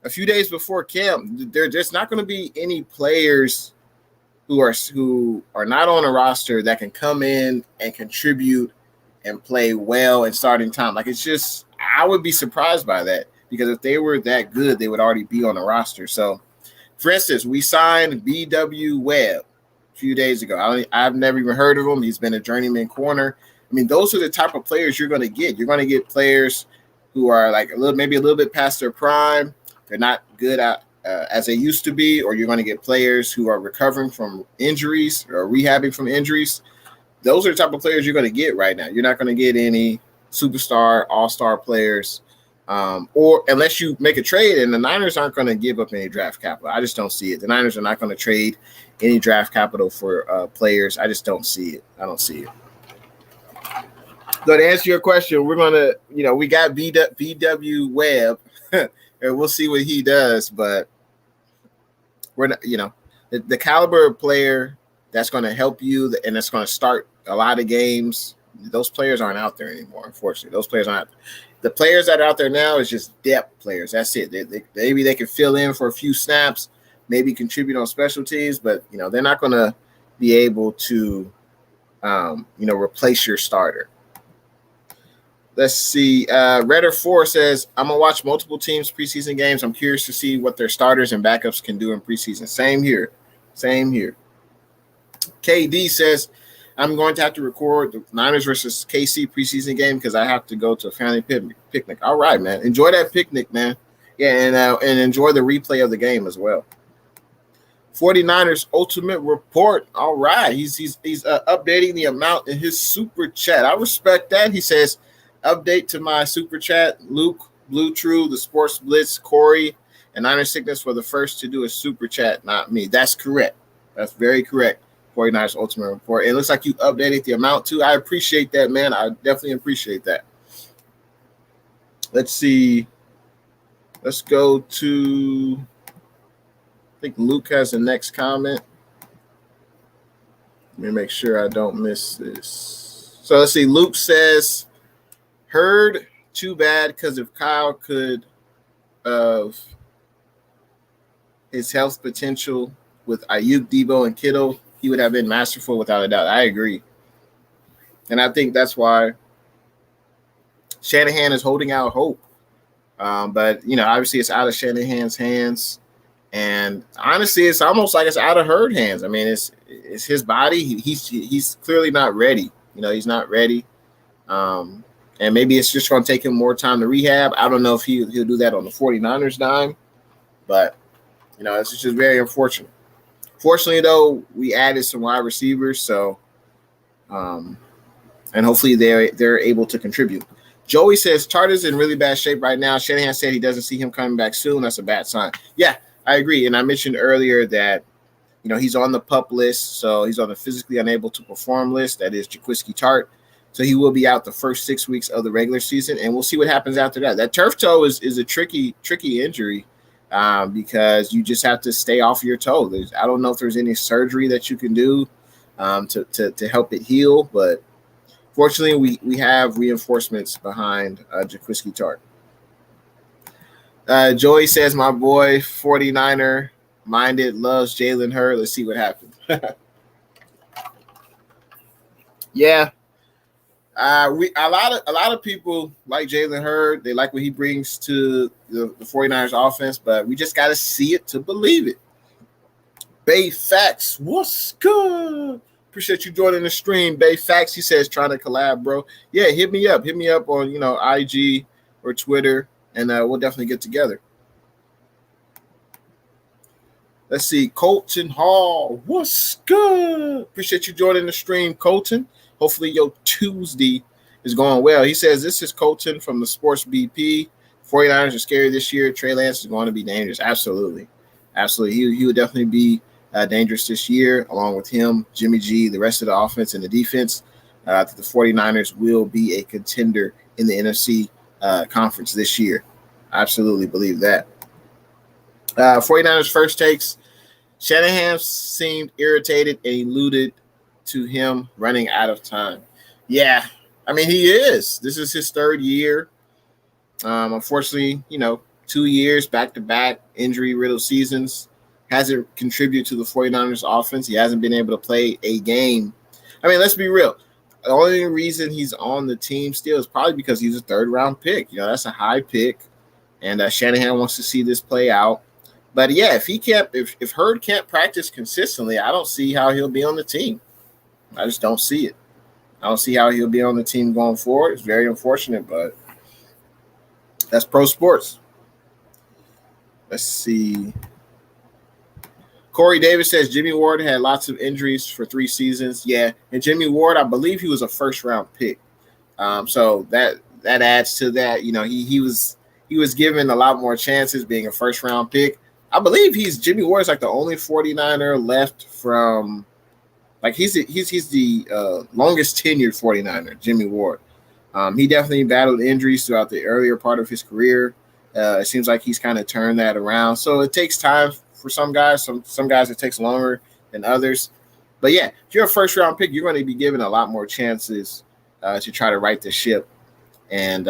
a few days before camp, there's not going to be any players who are not on a roster that can come in and contribute and play well in starting time. Like, it's just, I would be surprised by that, because if they were that good, they would already be on the roster. So, for instance, we signed B.W. Webb a few days ago. I've never even heard of him. He's been a journeyman corner. I mean, those are the type of players you're going to get. You're going to get players who are like maybe a little bit past their prime. They're not good at as they used to be, or you're going to get players who are recovering from injuries or rehabbing from injuries. Those are the type of players you're going to get right now. You're not going to get any superstar, all-star players, or unless you make a trade, and the Niners aren't going to give up any draft capital. I just don't see it. The Niners are not going to trade any draft capital for players. I just don't see it. I don't see it. So to answer your question, we're going to, you know, we got B.W. Webb, and we'll see what he does, but we're not, you know, the caliber of player that's going to help you and that's going to start a lot of games, those players aren't out there anymore, unfortunately. Those players aren't. The players that are out there now is just depth players. That's it. Maybe they can fill in for a few snaps, maybe contribute on special teams, but, you know, they're not going to be able to, you know, replace your starter. Let's see. Redder 4 says, I'm going to watch multiple teams' preseason games. I'm curious to see what their starters and backups can do in preseason. Same here. KD says, I'm going to have to record the Niners versus KC preseason game because I have to go to a family picnic. All right, man. Enjoy that picnic, man. Yeah, and enjoy the replay of the game as well. 49ers Ultimate Report. All right. He's updating the amount in his super chat. I respect that. He says, update to my super chat. Luke, Blue True, the Sports Blitz, Corey, and Niner Sickness were the first to do a super chat, not me. That's correct. That's very correct. 49ers Ultimate Report. It looks like you updated the amount too. I appreciate that, man. I definitely appreciate that. Let's see. Let's go to, I think Luke has the next comment. Let me make sure I don't miss this. So let's see. Luke says, Hurd, too bad, because if Kyle could of his health potential with Ayuk, Debo, and Kittle, he would have been masterful without a doubt. I agree. And I think that's why Shanahan is holding out hope. But, you know, obviously it's out of Shanahan's hands. And honestly, it's almost like it's out of Hurd's hands. I mean, it's his body. He's clearly not ready. You know, he's not ready. And maybe it's just going to take him more time to rehab. I don't know if he'll do that on the 49ers dime. But, you know, it's just very unfortunate. Fortunately, though, we added some wide receivers, so and hopefully they're able to contribute. Joey says Charter's in really bad shape right now. Shanahan said he doesn't see him coming back soon. That's a bad sign. Yeah, I agree. And I mentioned earlier that, you know, he's on the PUP list, so he's on the physically unable to perform list. That is Jaquiski Tartt. So he will be out the first 6 weeks of the regular season, and we'll see what happens after that. That turf toe is a tricky injury because you just have to stay off your toe. I don't know if there's any surgery that you can do to help it heal, but fortunately, we have reinforcements behind Jaquiski Tartt. Joey says, my boy, 49er minded, loves Jalen Hurd. Let's see what happens. Yeah. A lot of people like Jalen Hurd. They like what he brings to the 49ers offense, but we just got to see it to believe it. Bay Facts, what's good? Appreciate you joining the stream. Bay Facts, he says, trying to collab, bro. Yeah, hit me up. Hit me up on, IG or Twitter, and we'll definitely get together. Let's see. Colton Hall, what's good? Appreciate you joining the stream, Colton. Hopefully your Tuesday is going well. He says, this is Colton from the Sports BP. 49ers are scary this year. Trey Lance is going to be dangerous. Absolutely. He would definitely be dangerous this year, along with him, Jimmy G, the rest of the offense and the defense. I think the 49ers will be a contender in the NFC conference this year. I absolutely believe that. 49ers first takes. Shanahan seemed irritated and alluded to him running out of time. Yeah, I mean, he is. This is his third year. Unfortunately, 2 years back-to-back injury-riddled seasons. Hasn't contributed to the 49ers offense. He hasn't been able to play a game. I mean, let's be real. The only reason he's on the team still is probably because he's a third-round pick. That's a high pick, and Shanahan wants to see this play out. But, yeah, if Hurd can't practice consistently, I don't see how he'll be on the team. I just don't see it. I don't see how he'll be on the team going forward. It's very unfortunate, but that's pro sports. Let's see. Corey Davis says Jimmy Ward had lots of injuries for 3 seasons. Yeah, and Jimmy Ward, I believe he was a first-round pick. So that adds to that. He was given a lot more chances being a first-round pick. I believe Jimmy Ward is like the only 49er left from he's the longest tenured 49er, Jimmy Ward. He definitely battled injuries throughout the earlier part of his career. It seems like he's kind of turned that around. So it takes time for some guys. Some guys it takes longer than others. But yeah, if you're a first round pick, you're going to be given a lot more chances to try to right the ship. And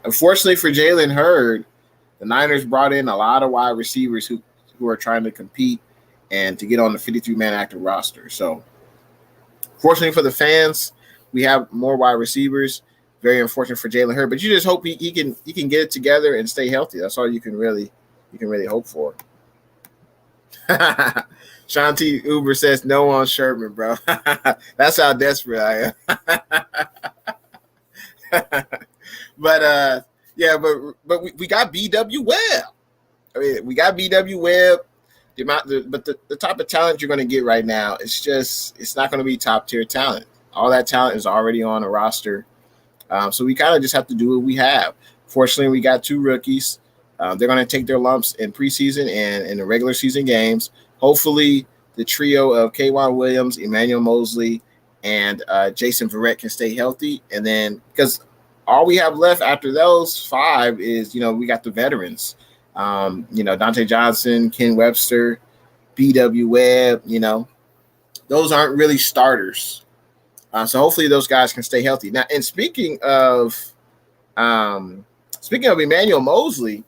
unfortunately for Jalen Hurd, the Niners brought in a lot of wide receivers who are trying to compete and to get on the 53-man active roster. So fortunately for the fans, we have more wide receivers. Very unfortunate for Jalen Hurd, but you just hope he can get it together and stay healthy. That's all you can really hope for. Shanti Uber says no on Sherman, bro. That's how desperate I am. But we got BW Webb. I mean, we got BW Webb. The type of talent you're going to get right now, it's not going to be top tier talent. All that talent is already on a roster. So we kind of just have to do what we have. Fortunately, we got 2 rookies. They're going to take their lumps in preseason and in the regular season games. Hopefully, the trio of K'Wan Williams, Emmanuel Mosley, and Jason Verrett can stay healthy. And then, because all we have left after those 5 is, we got the veterans. Dante Johnson, Ken Webster, BW Webb, those aren't really starters. So hopefully those guys can stay healthy. Now, and speaking of Emmanuel Mosley,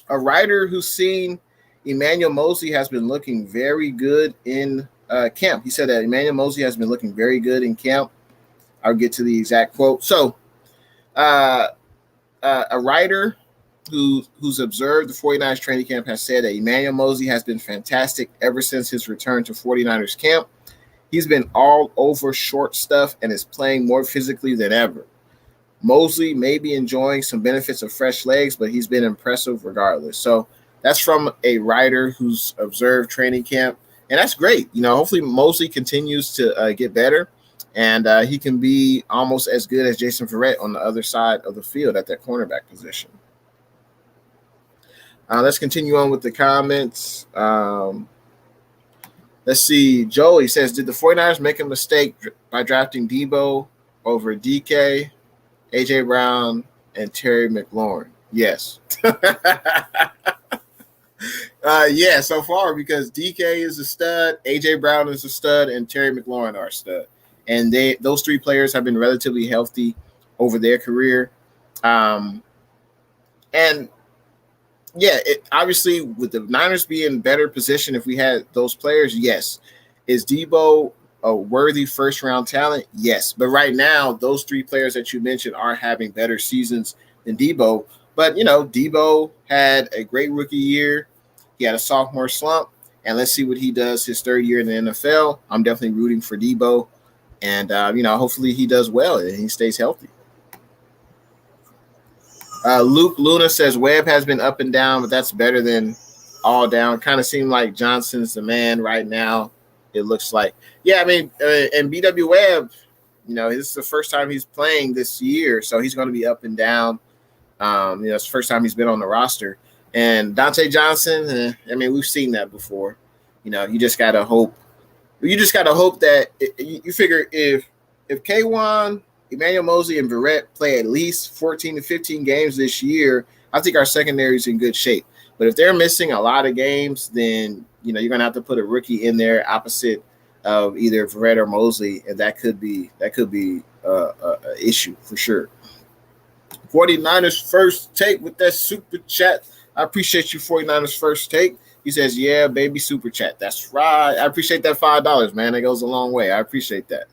a writer who's seen Emmanuel Mosley has been looking very good in camp. He said that Emmanuel Mosley has been looking very good in camp. I'll get to the exact quote. So a writer who's observed the 49ers training camp has said that Emmanuel Mosley has been fantastic ever since his return to 49ers camp. He's been all over short stuff and is playing more physically than ever. Mosley may be enjoying some benefits of fresh legs, but he's been impressive regardless. So that's from a writer who's observed training camp, and that's great. Hopefully Mosley continues to get better, and he can be almost as good as Jason Verrett on the other side of the field at that cornerback position. Let's continue on with the comments. Let's see. Joey says, did the 49ers make a mistake by drafting Debo over DK, AJ Brown, and Terry McLaurin. Yes. Yeah, so far, because DK is a stud, AJ Brown is a stud, and Terry McLaurin are a stud. And those three players have been relatively healthy over their career. And yeah, obviously with the Niners being in better position if we had those players, yes. Is Debo a worthy first-round talent? Yes. But right now, those three players that you mentioned are having better seasons than Debo. But, Debo had a great rookie year. He had a sophomore slump. And let's see what he does his third year in the NFL. I'm definitely rooting for Debo. And, hopefully he does well and he stays healthy. Luke Luna says Webb has been up and down, but that's better than all down. Kind of seemed like Johnson's the man right now. It looks like. Yeah, I mean, and BW Webb, this is the first time he's playing this year, so he's going to be up and down. It's the first time he's been on the roster. And Dante Johnson, we've seen that before. You just got to hope. You just got to hope that you figure if K1, Emmanuel Mosley, and Verrett play at least 14 to 15 games this year, I think our secondary is in good shape. But if they're missing a lot of games, then you're going to have to put a rookie in there opposite of either Verrett or Mosley, and that could be an issue for sure. 49ers first take with that super chat. I appreciate you, 49ers first take. He says, yeah, baby, super chat. That's right. I appreciate that $5, man. That goes a long way. I appreciate that.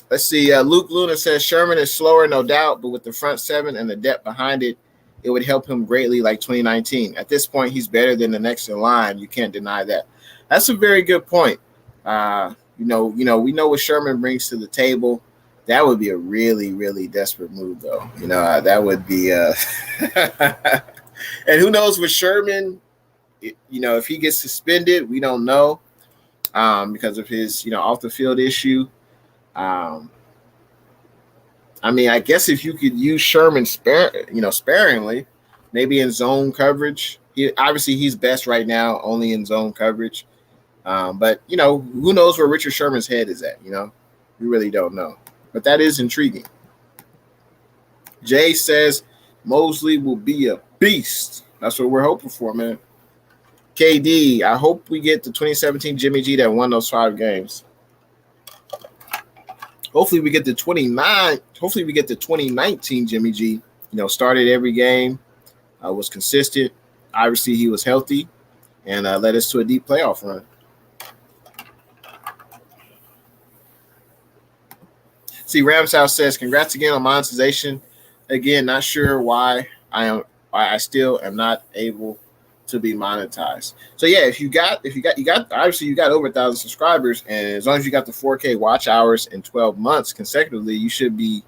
Let's see. Luke Luna says Sherman is slower, no doubt, but with the front seven and the depth behind it, it would help him greatly like 2019. At this point, he's better than the next in line. You can't deny that. That's a very good point. We know what Sherman brings to the table. That would be a really, really desperate move, though. That would be and who knows with Sherman, if he gets suspended, we don't know because of his, off the field issue. I guess if you could use Sherman sparingly, maybe in zone coverage. He's best right now only in zone coverage. But who knows where Richard Sherman's head is at? We really don't know. But that is intriguing. Jay says Mosley will be a beast. That's what we're hoping for, man. KD, I hope we get the 2017 Jimmy G that won those 5 games. Hopefully we get the 2019 Jimmy G. Started every game, was consistent. Obviously, he was healthy, and led us to a deep playoff run. See, Rams House says, "Congrats again on monetization. Again, not sure why I still am not able to be monetized." So yeah, you got obviously you got over 1,000 subscribers, and as long as you got the 4K watch hours in 12 months consecutively, you should be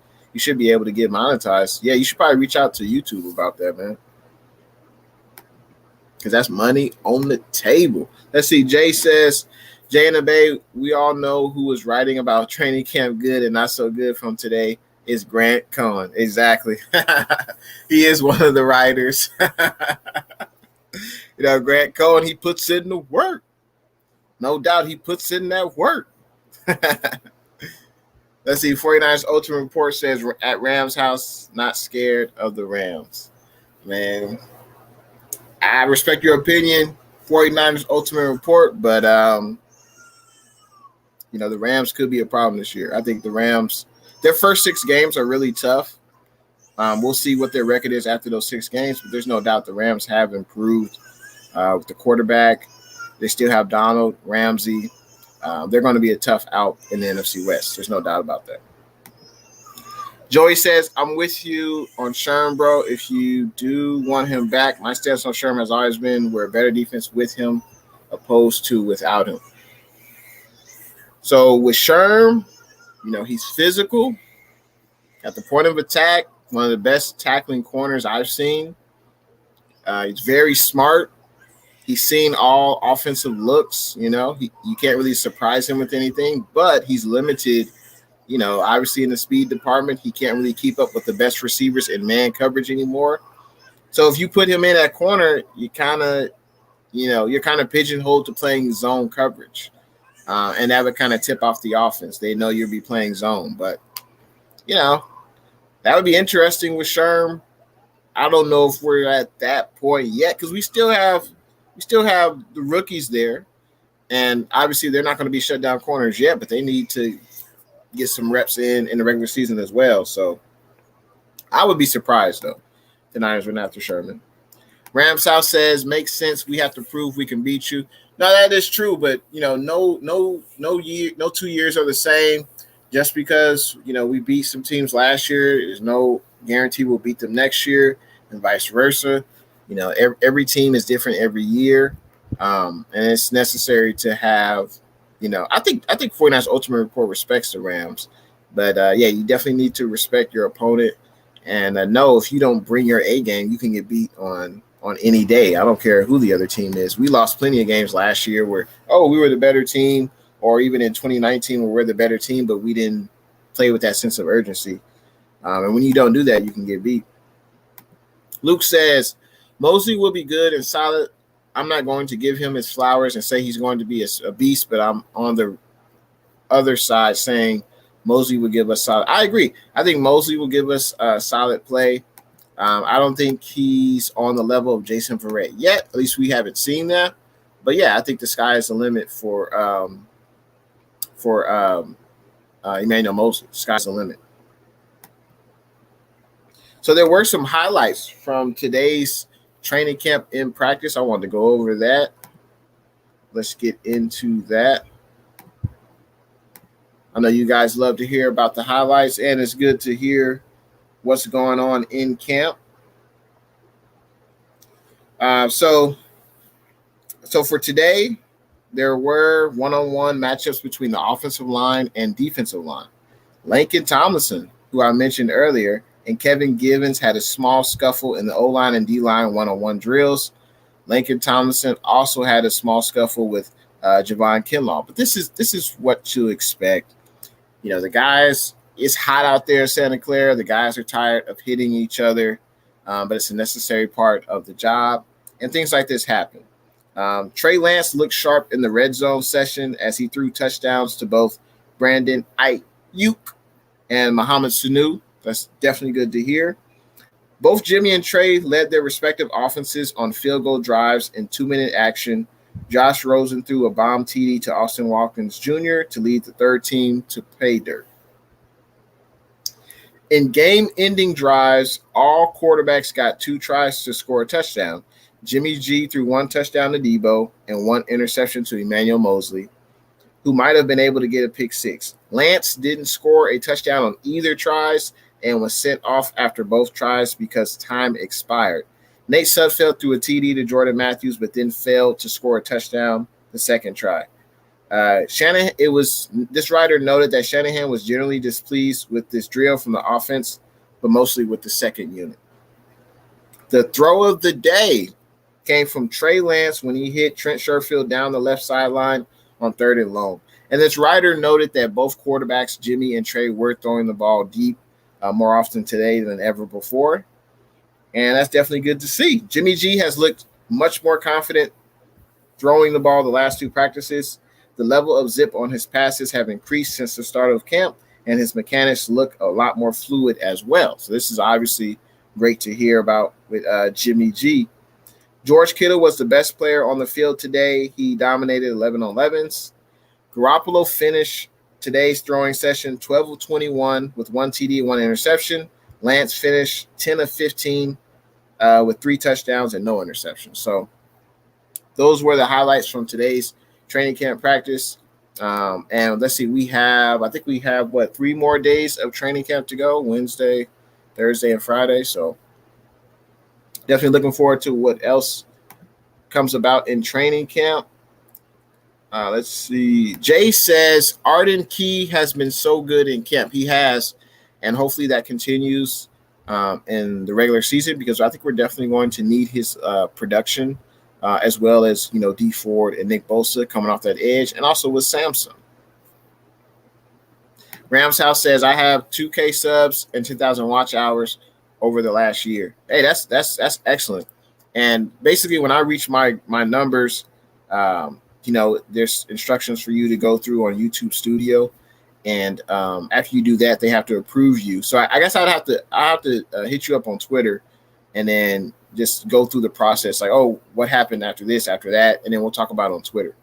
able to get monetized. Yeah, you should probably reach out to YouTube about that, man, because that's money on the table. Let's see. Jay says, Jay and the Bay, we all know who was writing about training camp good and not so good from today is Grant Cohen. Exactly. He is one of the writers. Grant Cohen, he puts in the work. No doubt he puts in that work. Let's see. 49ers Ultimate Report says at Rams house, not scared of the Rams. Man, I respect your opinion, 49ers Ultimate Report, but, the Rams could be a problem this year. I think the Rams, their first 6 games are really tough. We'll see what their record is after those 6 games, but there's no doubt the Rams have improved with the quarterback. They still have Donald, Ramsey. They're going to be a tough out in the NFC West. There's no doubt about that. Joey says, I'm with you on Sherman, bro. If you do want him back, my stance on Sherman has always been we're a better defense with him opposed to without him. So with Sherm, he's physical, at the point of attack, one of the best tackling corners I've seen. He's very smart. He's seen all offensive looks. You can't really surprise him with anything, but he's limited. Obviously in the speed department, he can't really keep up with the best receivers in man coverage anymore. So if you put him in that corner, you're kind of pigeonholed to playing zone coverage. And that would kind of tip off the offense. They know you'll be playing zone, but that would be interesting with Sherm. I don't know if we're at that point yet because we still have the rookies there, and obviously they're not going to be shut down corners yet, but they need to get some reps in the regular season as well. So I would be surprised though the Niners went after Sherman. Rams House says makes sense. We have to prove we can beat you. No, that is true, but no 2 years are the same. Just because we beat some teams last year, there's no guarantee we'll beat them next year, and vice versa. Every team is different every year, and it's necessary to have. I think 49ers Ultimate Report respects the Rams, but you definitely need to respect your opponent, and know if you don't bring your A game, you can get beat on any day. I don't care who the other team is. We lost plenty of games last year where we were the better team. Or even in 2019 where we're the better team, but we didn't play with that sense of urgency. And when you don't do that, you can get beat. Luke says, Mosley will be good and solid. I'm not going to give him his flowers and say he's going to be a beast, but I'm on the other side saying Mosley will give us solid. I agree. I think Mosley will give us a solid play. I don't think he's on the level of Jason Verrett yet. At least we haven't seen that. But, I think the sky is the limit for Emmanuel Mosley. Sky's the limit. So there were some highlights from today's training camp in practice. I wanted to go over that. Let's get into that. I know you guys love to hear about the highlights, and it's good to hear what's going on in camp. So for today, there were one-on-one matchups between the offensive line and defensive line. Laken Tomlinson, who I mentioned earlier, and Kevin Givens had a small scuffle in the O-line and D-line one-on-one drills. Laken Tomlinson also had a small scuffle with Javon Kinlaw. But this is what to expect. The guys, it's hot out there in Santa Clara. The guys are tired of hitting each other, but it's a necessary part of the job. And things like this happen. Trey Lance looked sharp in the red zone session as he threw touchdowns to both Brandon Ayuk and Mohamed Sanu. That's definitely good to hear. Both Jimmy and Trey led their respective offenses on field goal drives in 2-minute action. Josh Rosen threw a bomb TD to Austin Watkins Jr. to lead the third team to pay dirt. In game-ending drives, all quarterbacks got 2 tries to score a touchdown. Jimmy G threw 1 touchdown to Debo and 1 interception to Emmanuel Mosley, who might have been able to get a pick 6. Lance didn't score a touchdown on either tries and was sent off after both tries because time expired. Nate Sudfeld threw a TD to Jordan Matthews, but then failed to score a touchdown the second try. This writer noted that Shanahan was generally displeased with this drill from the offense, but mostly with the second unit. The throw of the day came from Trey Lance when he hit Trent Sherfield down the left sideline on 3rd and long. And this writer noted that both quarterbacks, Jimmy and Trey, were throwing the ball deep more often today than ever before. And that's definitely good to see. Jimmy G has looked much more confident throwing the ball the last 2 practices. The level of zip on his passes have increased since the start of camp, and his mechanics look a lot more fluid as well. So this is obviously great to hear about with Jimmy G. George Kittle was the best player on the field today. He dominated 11 on 11s. Garoppolo finished today's throwing session 12 of 21 with 1 TD and 1 interception. Lance finished 10 of 15 with 3 touchdowns and no interceptions. So those were the highlights from today's training camp practice. And let's see, I think we have 3 more days of training camp to go, Wednesday, Thursday, and Friday. So definitely looking forward to what else comes about in training camp. Let's see. Jay says Arden Key has been so good in camp. He has, and hopefully that continues in the regular season because I think we're definitely going to need his production as well as, D Ford and Nick Bosa coming off that edge, and also with Samson. Rams House says I have 2K subs and 10,000 watch hours over the last year. Hey, that's excellent. And basically, when I reach my numbers, there's instructions for you to go through on YouTube Studio. And after you do that, they have to approve you. So I guess I have to hit you up on Twitter, and then just go through the process. Like, oh, what happened after this, after that, and then we'll talk about it on Twitter.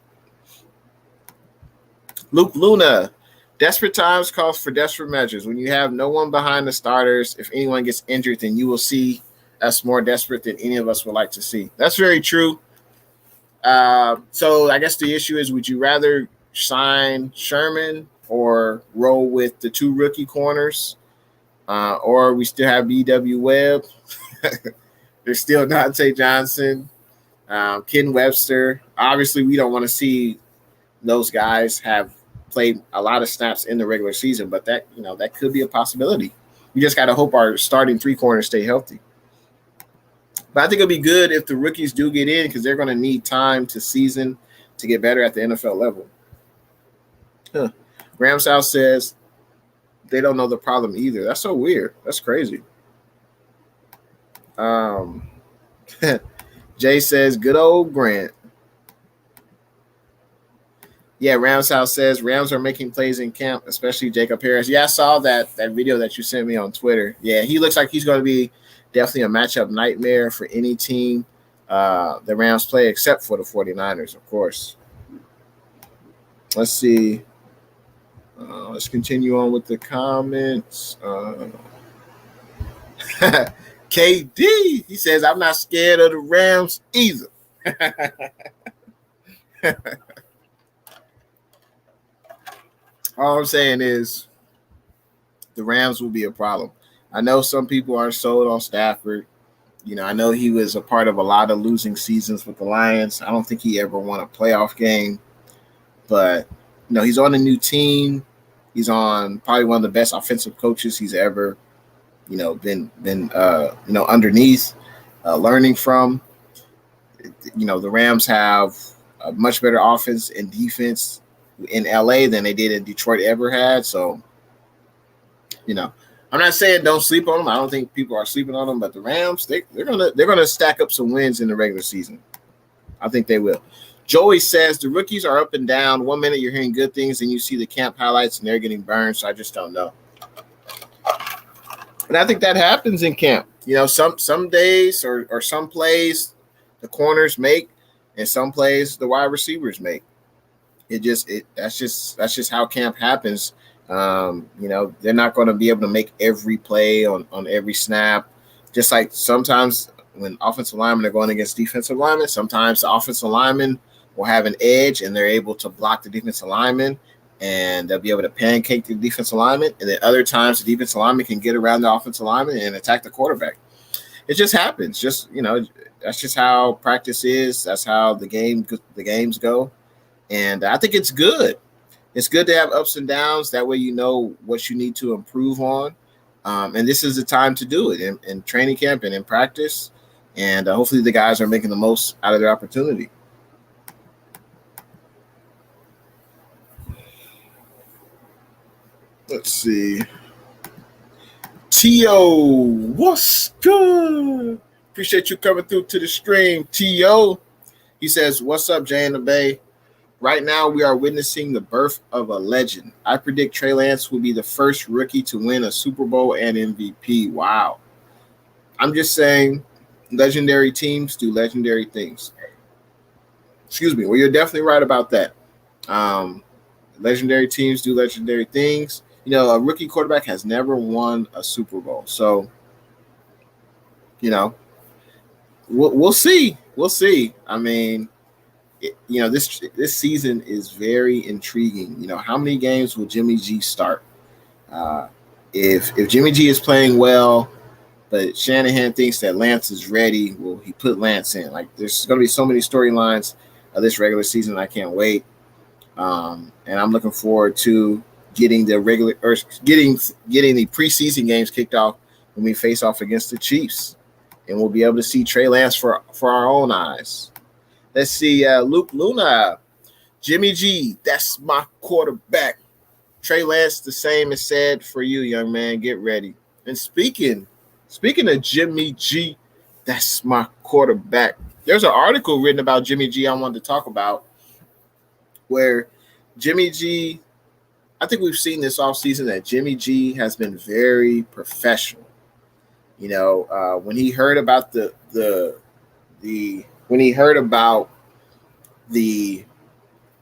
Luke Luna, desperate times calls for desperate measures. When you have no one behind the starters, if anyone gets injured, then you will see us more desperate than any of us would like to see. That's very true. So I guess the issue is, would you rather sign Sherman or roll with the 2 rookie corners? Or we still have B.W. Webb. There's still Dante Johnson, Ken Webster. Obviously, we don't want to see those guys have played a lot of snaps in the regular season, but that could be a possibility. We just got to hope our starting 3 corners stay healthy. But I think it'll be good if the rookies do get in, because they're going to need time to season to get better at the NFL level. Rams House says they don't know the problem either. That's so weird. That's crazy. Jay says, good old Grant. Yeah, Rams House says Rams are making plays in camp, especially Jacob Harris. Yeah, I saw that video that you sent me on Twitter. Yeah, he looks like he's going to be definitely a matchup nightmare for any team the Rams play, except for the 49ers, of course. Let's see. Let's continue on with the comments. KD, he says, I'm not scared of the Rams either. All I'm saying is the Rams will be a problem. I know some people aren't sold on Stafford. I know he was a part of a lot of losing seasons with the Lions. I don't think he ever won a playoff game. But, he's on a new team. He's on probably one of the best offensive coaches he's ever, been underneath, learning from. The Rams have a much better offense and defense in LA than they did in Detroit ever had. So, I'm not saying don't sleep on them. I don't think people are sleeping on them, but the Rams, they're gonna stack up some wins in the regular season. I think they will. Joey says the rookies are up and down. One minute you're hearing good things, and you see the camp highlights, and they're getting burned. So I just don't know. And I think that happens in camp. Some days or some plays the corners make, and some plays the wide receivers make. That's just how camp happens. They're not going to be able to make every play on every snap. Just like sometimes when offensive linemen are going against defensive linemen, sometimes the offensive linemen will have an edge and they're able to block the defensive lineman, and they'll be able to pancake the defensive lineman. And then other times the defensive lineman can get around the offensive lineman and attack the quarterback. It just happens. That's just how practice is. That's how the games go. And I think it's good. It's good to have ups and downs. That way you know what you need to improve on. And this is the time to do it in training camp and in practice. And hopefully the guys are making the most out of their opportunity. Let's see. T.O., what's good? Appreciate you coming through to the stream, T.O. He says, what's up, Jay and the Bay? Right now, we are witnessing the birth of a legend. I predict Trey Lance will be the first rookie to win a Super Bowl and MVP. Wow. I'm just saying, legendary teams do legendary things. Excuse me. Well, you're definitely right about that. Legendary teams do legendary things. A rookie quarterback has never won a Super Bowl. So, we'll see. We'll see. I mean, this season is very intriguing. How many games will Jimmy G start? If Jimmy G is playing well, but Shanahan thinks that Lance is ready, will he put Lance in? Like, there's going to be so many storylines of this regular season. I can't wait. And I'm looking forward to getting the preseason games kicked off when we face off against the Chiefs, and we'll be able to see Trey Lance for our own eyes. Let's see, Luke Luna, Jimmy G, that's my quarterback. Trey Lance, the same is said for you, young man. Get ready. And speaking of Jimmy G, that's my quarterback. There's an article written about Jimmy G I wanted to talk about. where Jimmy G, I think we've seen this offseason that Jimmy G has been very professional. When he heard about the when he heard about the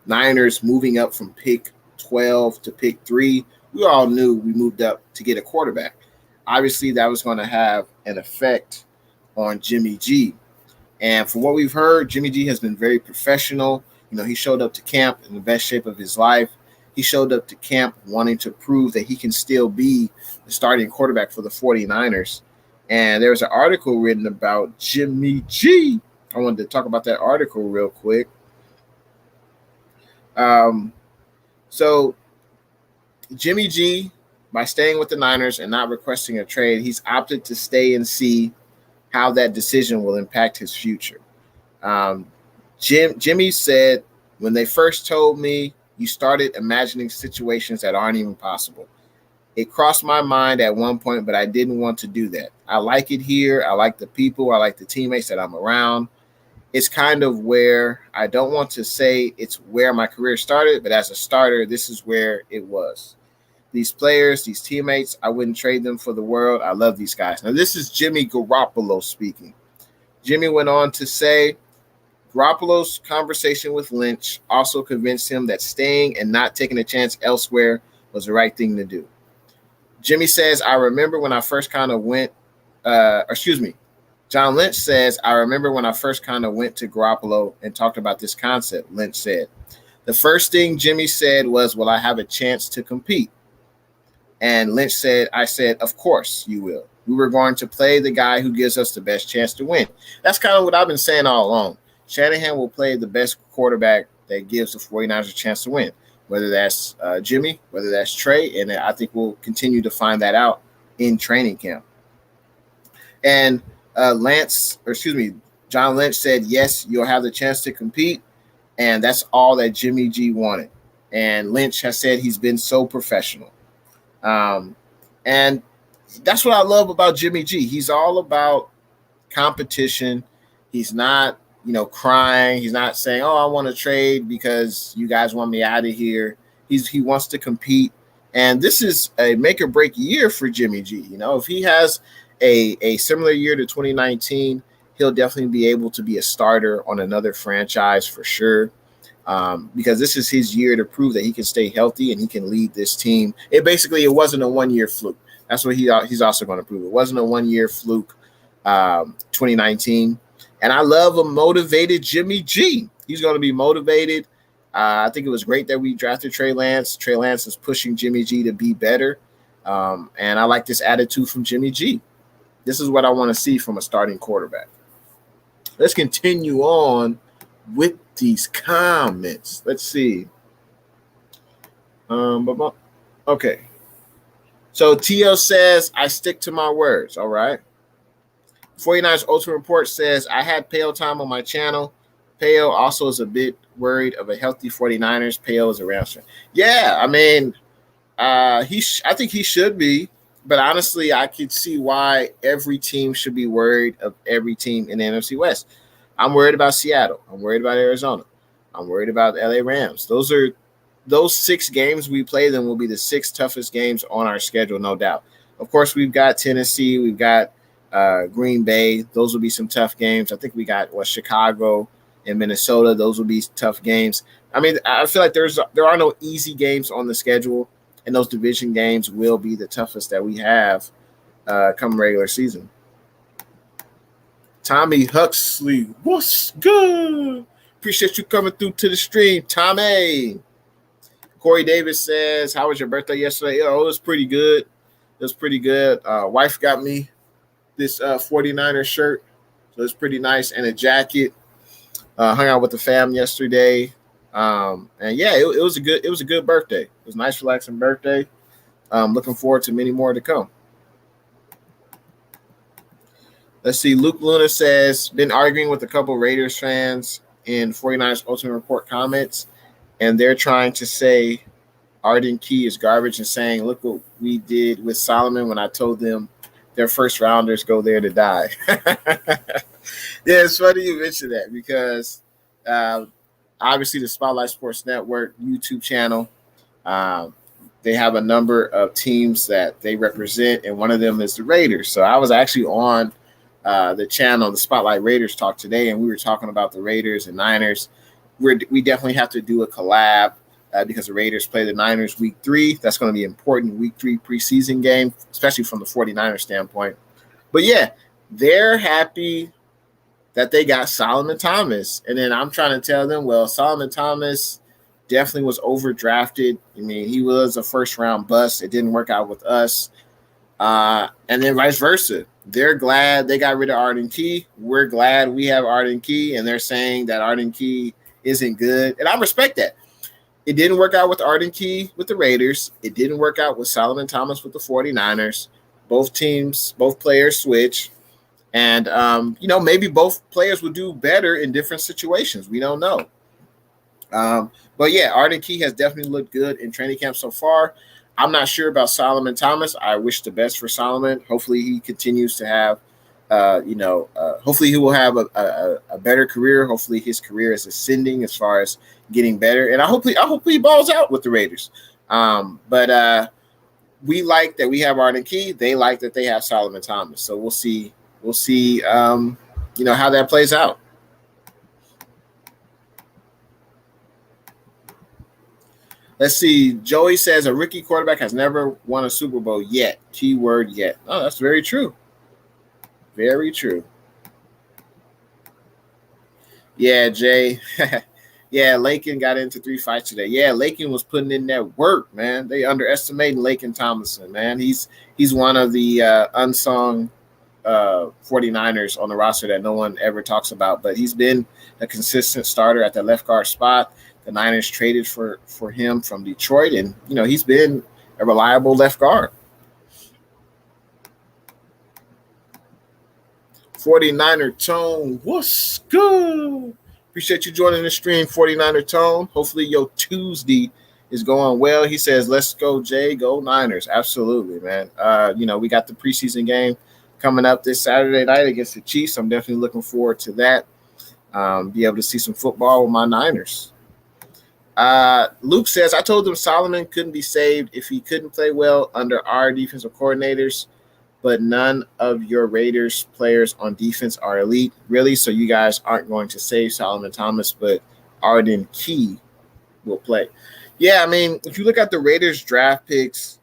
Niners moving up from pick 12 to pick 3, we all knew we moved up to get a quarterback. Obviously, that was going to have an effect on Jimmy G. And from what we've heard, Jimmy G has been very professional. He showed up to camp in the best shape of his life. He showed up to camp wanting to prove that he can still be the starting quarterback for the 49ers. And there was an article written about Jimmy G. I wanted to talk about that article real quick. So Jimmy G, by staying with the Niners and not requesting a trade, he's opted to stay and see how that decision will impact his future. Jimmy said, when they first told me, you started imagining situations that aren't even possible. It crossed my mind at one point, but I didn't want to do that. I like it here. I like the people. I like the teammates that I'm around. It's kind of where I don't want to say it's where my career started, but as a starter, this is where it was. These players, these teammates, I wouldn't trade them for the world. I love these guys. Now, this is Jimmy Garoppolo speaking. Jimmy went on to say, Garoppolo's conversation with Lynch also convinced him that staying and not taking a chance elsewhere was the right thing to do. Jimmy says, I remember when I first kind of went, John Lynch says, I remember when I first kind of went to Garoppolo and talked about this concept, Lynch said. The first thing Jimmy said was, will I have a chance to compete? And Lynch said, I said, of course you will. We were going to play the guy who gives us the best chance to win. That's kind of what I've been saying all along. Shanahan will play the best quarterback that gives the 49ers a chance to win, whether that's Jimmy, whether that's Trey, and I think we'll continue to find that out in training camp. And John Lynch said, yes, you'll have the chance to compete, and that's all that Jimmy G wanted. And Lynch has said he's been so professional. And that's what I love about Jimmy G. He's all about competition. He's not, crying. He's not saying, oh, I want to trade because you guys want me out of here. He wants to compete. And this is a make or break year for Jimmy G. If he has a similar year to 2019, he'll definitely be able to be a starter on another franchise for sure. Because this is his year to prove that he can stay healthy and he can lead this team. It wasn't a 1-year fluke. That's what he's also going to prove. It wasn't a 1-year fluke, 2019. And I love a motivated Jimmy G. He's going to be motivated. I think it was great that we drafted Trey Lance. Trey Lance is pushing Jimmy G to be better. And I like this attitude from Jimmy G. This is what I want to see from a starting quarterback. Let's continue on with these comments. Let's see. Okay. So TL says, I stick to my words. All right. 49ers Ultimate Report says, I had Pale time on my channel. Pale also is a bit worried of a healthy 49ers. Pale is around. Yeah, I mean, I think he should be. But honestly, I could see why every team should be worried of every team in the NFC West. I'm worried about Seattle. I'm worried about Arizona. I'm worried about the LA Rams. Those 6 games we play them will be the 6 toughest games on our schedule, no doubt. Of course, we've got Tennessee. We've got Green Bay. Those will be some tough games. I think we got Chicago and Minnesota. Those will be tough games. I mean, I feel like there are no easy games on the schedule, and those division games will be the toughest that we have come regular season. Tommy Huxley, what's good? Appreciate you coming through to the stream, Tommy. Corey Davis says, how was your birthday yesterday? Oh, it was pretty good. Wife got me this 49er shirt, so it's pretty nice, and a jacket. Hung out with the fam yesterday. And yeah, it was a good birthday. It was a nice, relaxing birthday. Looking forward to many more to come. Let's see. Luke Luna says, been arguing with a couple Raiders fans in 49ers Ultimate Report comments, and they're trying to say Arden Key is garbage and saying, look what we did with Solomon when I told them their first rounders go there to die. Yeah, it's funny you mentioned that because obviously the Spotlight Sports Network YouTube channel. They have a number of teams that they represent, and one of them is the Raiders. So I was actually on the channel, the Spotlight Raiders Talk today, and we were talking about the Raiders and Niners. We definitely have to do a collab because the Raiders play the Niners week 3. That's going to be an important week 3 preseason game, especially from the 49ers standpoint. But yeah, they're happy that they got Solomon Thomas. And then I'm trying to tell them, well, Solomon Thomas definitely was overdrafted. I mean, he was a first-round bust. It didn't work out with us. And then vice versa. They're glad they got rid of Arden Key. We're glad we have Arden Key, and they're saying that Arden Key isn't good. And I respect that. It didn't work out with Arden Key with the Raiders. It didn't work out with Solomon Thomas with the 49ers. Both players switch. And, maybe both players would do better in different situations. We don't know. But yeah, Arden Key has definitely looked good in training camp so far. I'm not sure about Solomon Thomas. I wish the best for Solomon. Hopefully he continues to have, hopefully he will have a better career. Hopefully his career is ascending as far as getting better. And I hope he balls out with the Raiders. But we like that we have Arden Key. They like that they have Solomon Thomas. So we'll see. We'll see, how that plays out. Let's see. Joey says a rookie quarterback has never won a Super Bowl yet. Keyword yet. Oh, that's very true. Very true. Yeah, Jay. Yeah, Lakin got into 3 fights today. Yeah, Lakin was putting in that work, man. They underestimating Lakin Tomlinson, man. He's one of the unsung 49ers on the roster that no one ever talks about, but he's been a consistent starter at the left guard spot. The Niners traded for him from Detroit, and he's been a reliable left guard. 49er Tone, what's good? Appreciate you joining the stream, 49er Tone. Hopefully your Tuesday is going well. He says, let's go, Jay, go Niners. Absolutely, man. We got the preseason game coming up this Saturday night against the Chiefs. I'm definitely looking forward to that. Be able to see some football with my Niners. Luke says, I told them Solomon couldn't be saved if he couldn't play well under our defensive coordinators, but none of your Raiders players on defense are elite. Really? So you guys aren't going to save Solomon Thomas, but Arden Key will play. Yeah, I mean, if you look at the Raiders draft picks,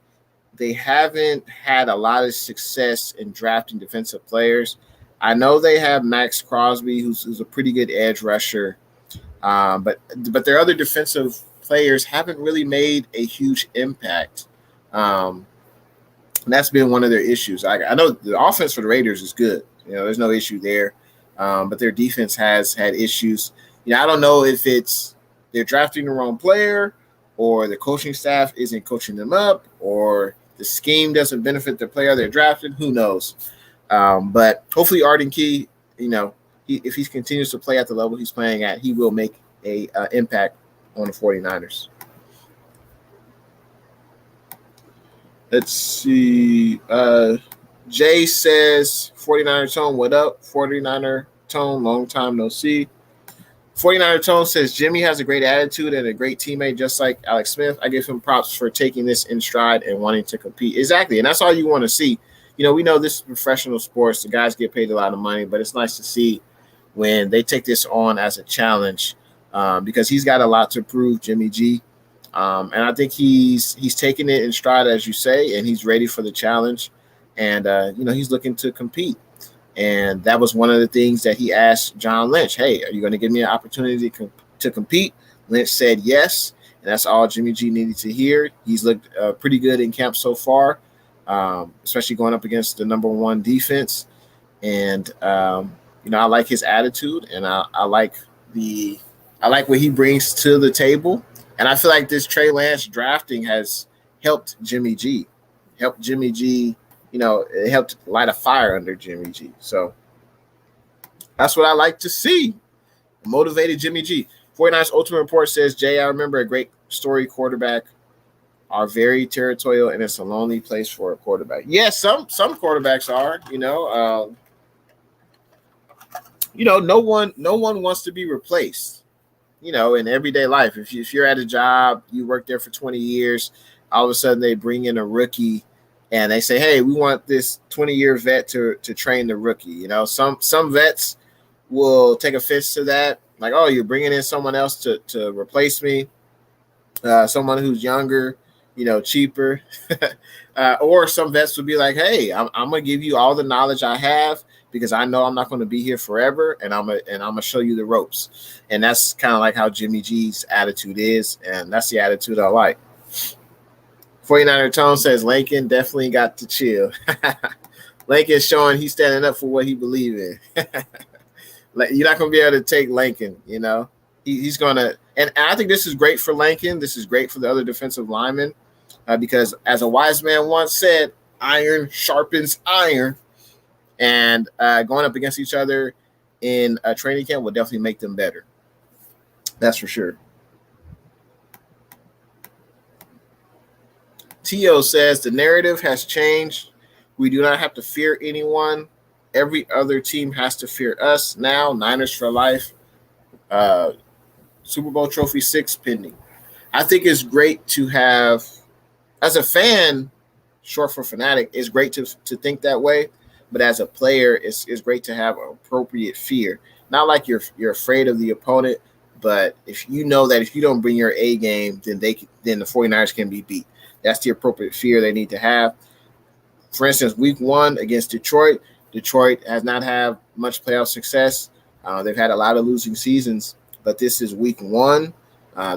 they haven't had a lot of success in drafting defensive players. I know they have Max Crosby, who's a pretty good edge rusher. But their other defensive players haven't really made a huge impact. And that's been one of their issues. I know the offense for the Raiders is good. There's no issue there. But their defense has had issues. I don't know if it's they're drafting the wrong player or the coaching staff isn't coaching them up or the scheme doesn't benefit the player they're drafting. Who knows? But hopefully Arden Key, if he continues to play at the level he's playing at, he will make a impact on the 49ers. Let's see. Jay says, 49er Tone, what up? 49er Tone, long time no see. 49er Tone says, Jimmy has a great attitude and a great teammate, just like Alex Smith. I give him props for taking this in stride and wanting to compete. Exactly, and that's all you want to see. We know this is professional sports. The guys get paid a lot of money, but it's nice to see when they take this on as a challenge because he's got a lot to prove, Jimmy G. And I think he's taking it in stride, as you say, and he's ready for the challenge. And, he's looking to compete. And that was one of the things that he asked John Lynch. Hey, are you going to give me an opportunity to compete? Lynch said yes, and that's all Jimmy G needed to hear. He's looked pretty good in camp so far, especially going up against the number one defense. And, I like his attitude, and I like what he brings to the table. And I feel like this Trey Lance drafting has helped Jimmy G. It helped light a fire under Jimmy G. So that's what I like to see. Motivated Jimmy G. 49ers Ultimate Report says, Jay, I remember a great story quarterback are very territorial, and it's a lonely place for a quarterback. Yes, some quarterbacks are, no one wants to be replaced. in everyday life. If you're at a job, you work there for 20 years, all of a sudden they bring in a rookie and they say, hey, we want this 20-year vet to train the rookie. Some vets will take offense to that. Like, oh, you're bringing in someone else to replace me, someone who's younger, cheaper. Or some vets would be like, hey, I'm going to give you all the knowledge I have because I know I'm not going to be here forever, and I'm going to show you the ropes. And that's kind of like how Jimmy G's attitude is, and that's the attitude I like. 49er Tone says Lincoln definitely got to chill. Lincoln's showing he's standing up for what he believes in. You're not going to be able to take Lincoln, He's going to – and I think this is great for Lincoln. This is great for the other defensive linemen because, as a wise man once said, iron sharpens iron. And going up against each other in a training camp will definitely make them better. That's for sure. Tio says the narrative has changed. We do not have to fear anyone. Every other team has to fear us now. Niners for life. Super Bowl Trophy 6 pending. I think it's great to have, as a fan, short for fanatic, it's great to think that way. But as a player, it's great to have appropriate fear. Not like you're afraid of the opponent, but if you know that if you don't bring your A game, then the 49ers can be beat. That's the appropriate fear they need to have. For instance, week 1 against Detroit, Detroit has not had much playoff success. They've had a lot of losing seasons, but this is week 1.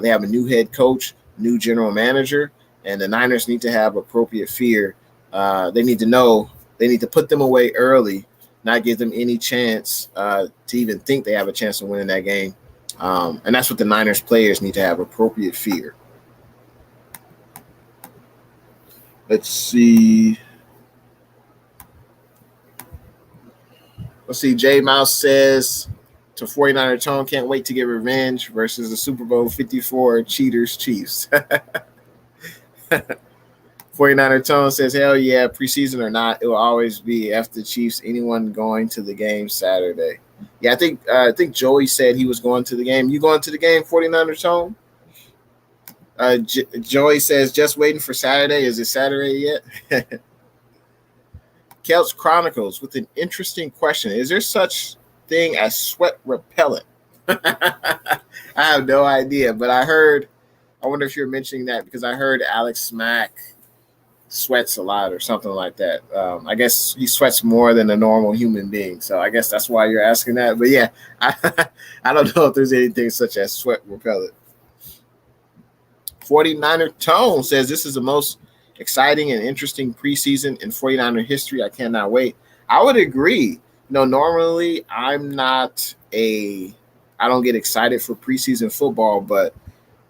They have a new head coach, new general manager, and the Niners need to have appropriate fear. They need to know they need to put them away early, not give them any chance to even think they have a chance of winning that game. And that's what the Niners players need to have, appropriate fear. Let's see. J Mouse says to 49er Tone, can't wait to get revenge versus the Super Bowl 54 cheaters Chiefs. 49er Tone says, hell yeah, preseason or not, it will always be after the Chiefs, anyone going to the game Saturday. Yeah, I think Joey said he was going to the game. You going to the game, 49er Tone? Joey says, just waiting for Saturday. Is it Saturday yet? Kelts Chronicles with an interesting question. Is there such thing as sweat repellent? I have no idea, but I wonder if you're mentioning that because I heard Alex Smack sweats a lot or something like that. I guess he sweats more than a normal human being. So I guess that's why you're asking that. But yeah, I don't know if there's anything such as sweat repellent. 49er Tone says this is the most exciting and interesting preseason in 49er history. I cannot wait. I would agree. Normally I don't get excited for preseason football, but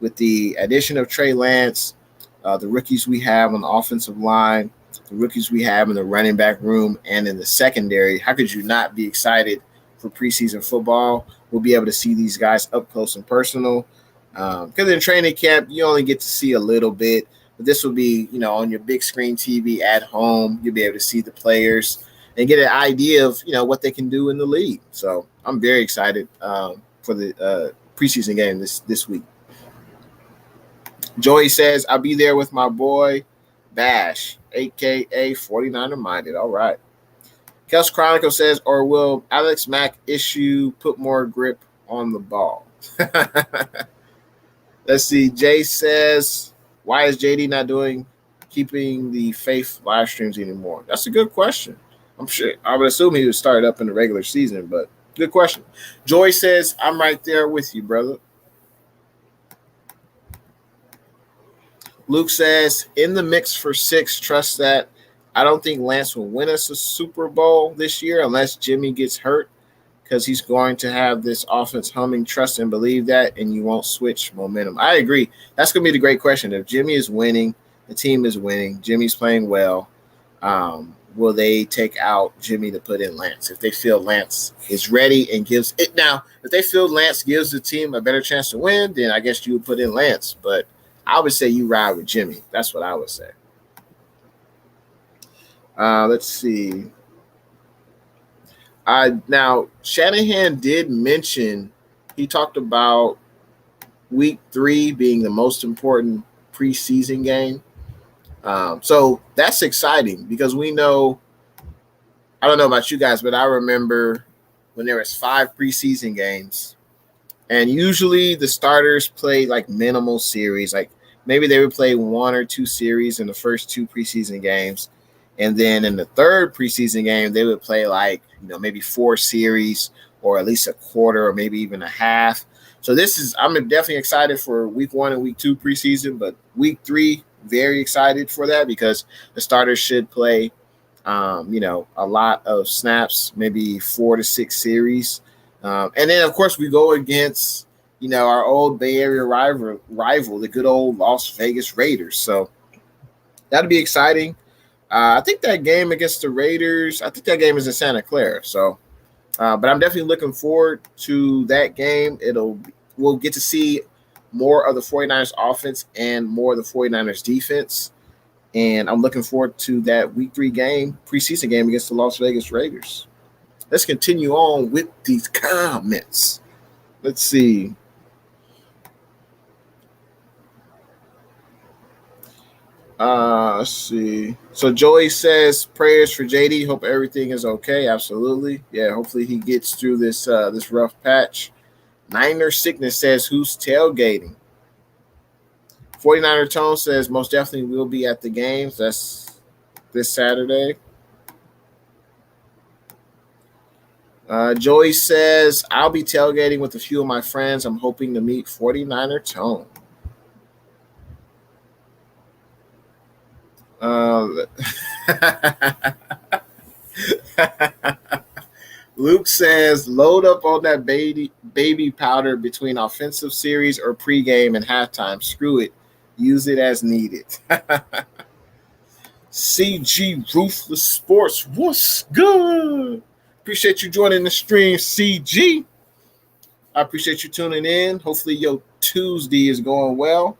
with the addition of Trey Lance, the rookies we have on the offensive line, the rookies we have in the running back room and in the secondary, how could you not be excited for preseason football? We'll be able to see these guys up close and personal. Because in training camp, you only get to see a little bit. But this will be, on your big screen TV at home. You'll be able to see the players and get an idea of, what they can do in the league. So I'm very excited for the preseason game this week. Joey says, I'll be there with my boy Bash, a.k.a. 49er Minded. All right. Kels Chronicle says, or will Alex Mack put more grip on the ball? Let's see. Jay says, why is JD not keeping the faith live streams anymore? That's a good question. I'm sure. I would assume he would start up in the regular season, but good question. Joy says, I'm right there with you, brother. Luke says, in the mix for 6, trust that. I don't think Lance will win us a Super Bowl this year unless Jimmy gets hurt because he's going to have this offense humming. Trust and believe that, and you won't switch momentum. I agree. That's going to be the great question. If Jimmy is winning, the team is winning, Jimmy's playing well, will they take out Jimmy to put in Lance? If they feel Lance is ready and gives it now, if they feel Lance gives the team a better chance to win, then I guess you would put in Lance. But I would say you ride with Jimmy. That's what I would say. Let's see. Now, Shanahan did mention, he talked about week 3 being the most important preseason game. So that's exciting because we know, I don't know about you guys, but I remember when there was 5 preseason games, and usually the starters play like minimal series. Like maybe they would play 1 or 2 series in the first 2 preseason games. And then in the third preseason game, they would play like, maybe 4 series or at least a quarter or maybe even a half. So I'm definitely excited for week 1 and week 2 preseason, but week 3, very excited for that because the starters should play, a lot of snaps, maybe 4 to 6 series. And then, of course, we go against, our old Bay Area rival, the good old Las Vegas Raiders. So that'll be exciting. I think that game against the Raiders, I think that game is in Santa Clara. So, but I'm definitely looking forward to that game. We'll get to see more of the 49ers offense and more of the 49ers defense. And I'm looking forward to that week 3 game, preseason game against the Las Vegas Raiders. Let's continue on with these comments. Let's see. Let's see. So Joey says prayers for JD. Hope everything is okay. Absolutely. Yeah, hopefully he gets through this rough patch. Niner Sickness says who's tailgating? 49er Tone says most definitely will be at the games. That's this Saturday. Joey says, I'll be tailgating with a few of my friends. I'm hoping to meet 49er Tone. Luke says, load up on that baby powder between offensive series or pregame and halftime. Screw it. Use it as needed. CG Ruthless Sports, what's good? Appreciate you joining the stream, CG. I appreciate you tuning in. Hopefully your Tuesday is going well.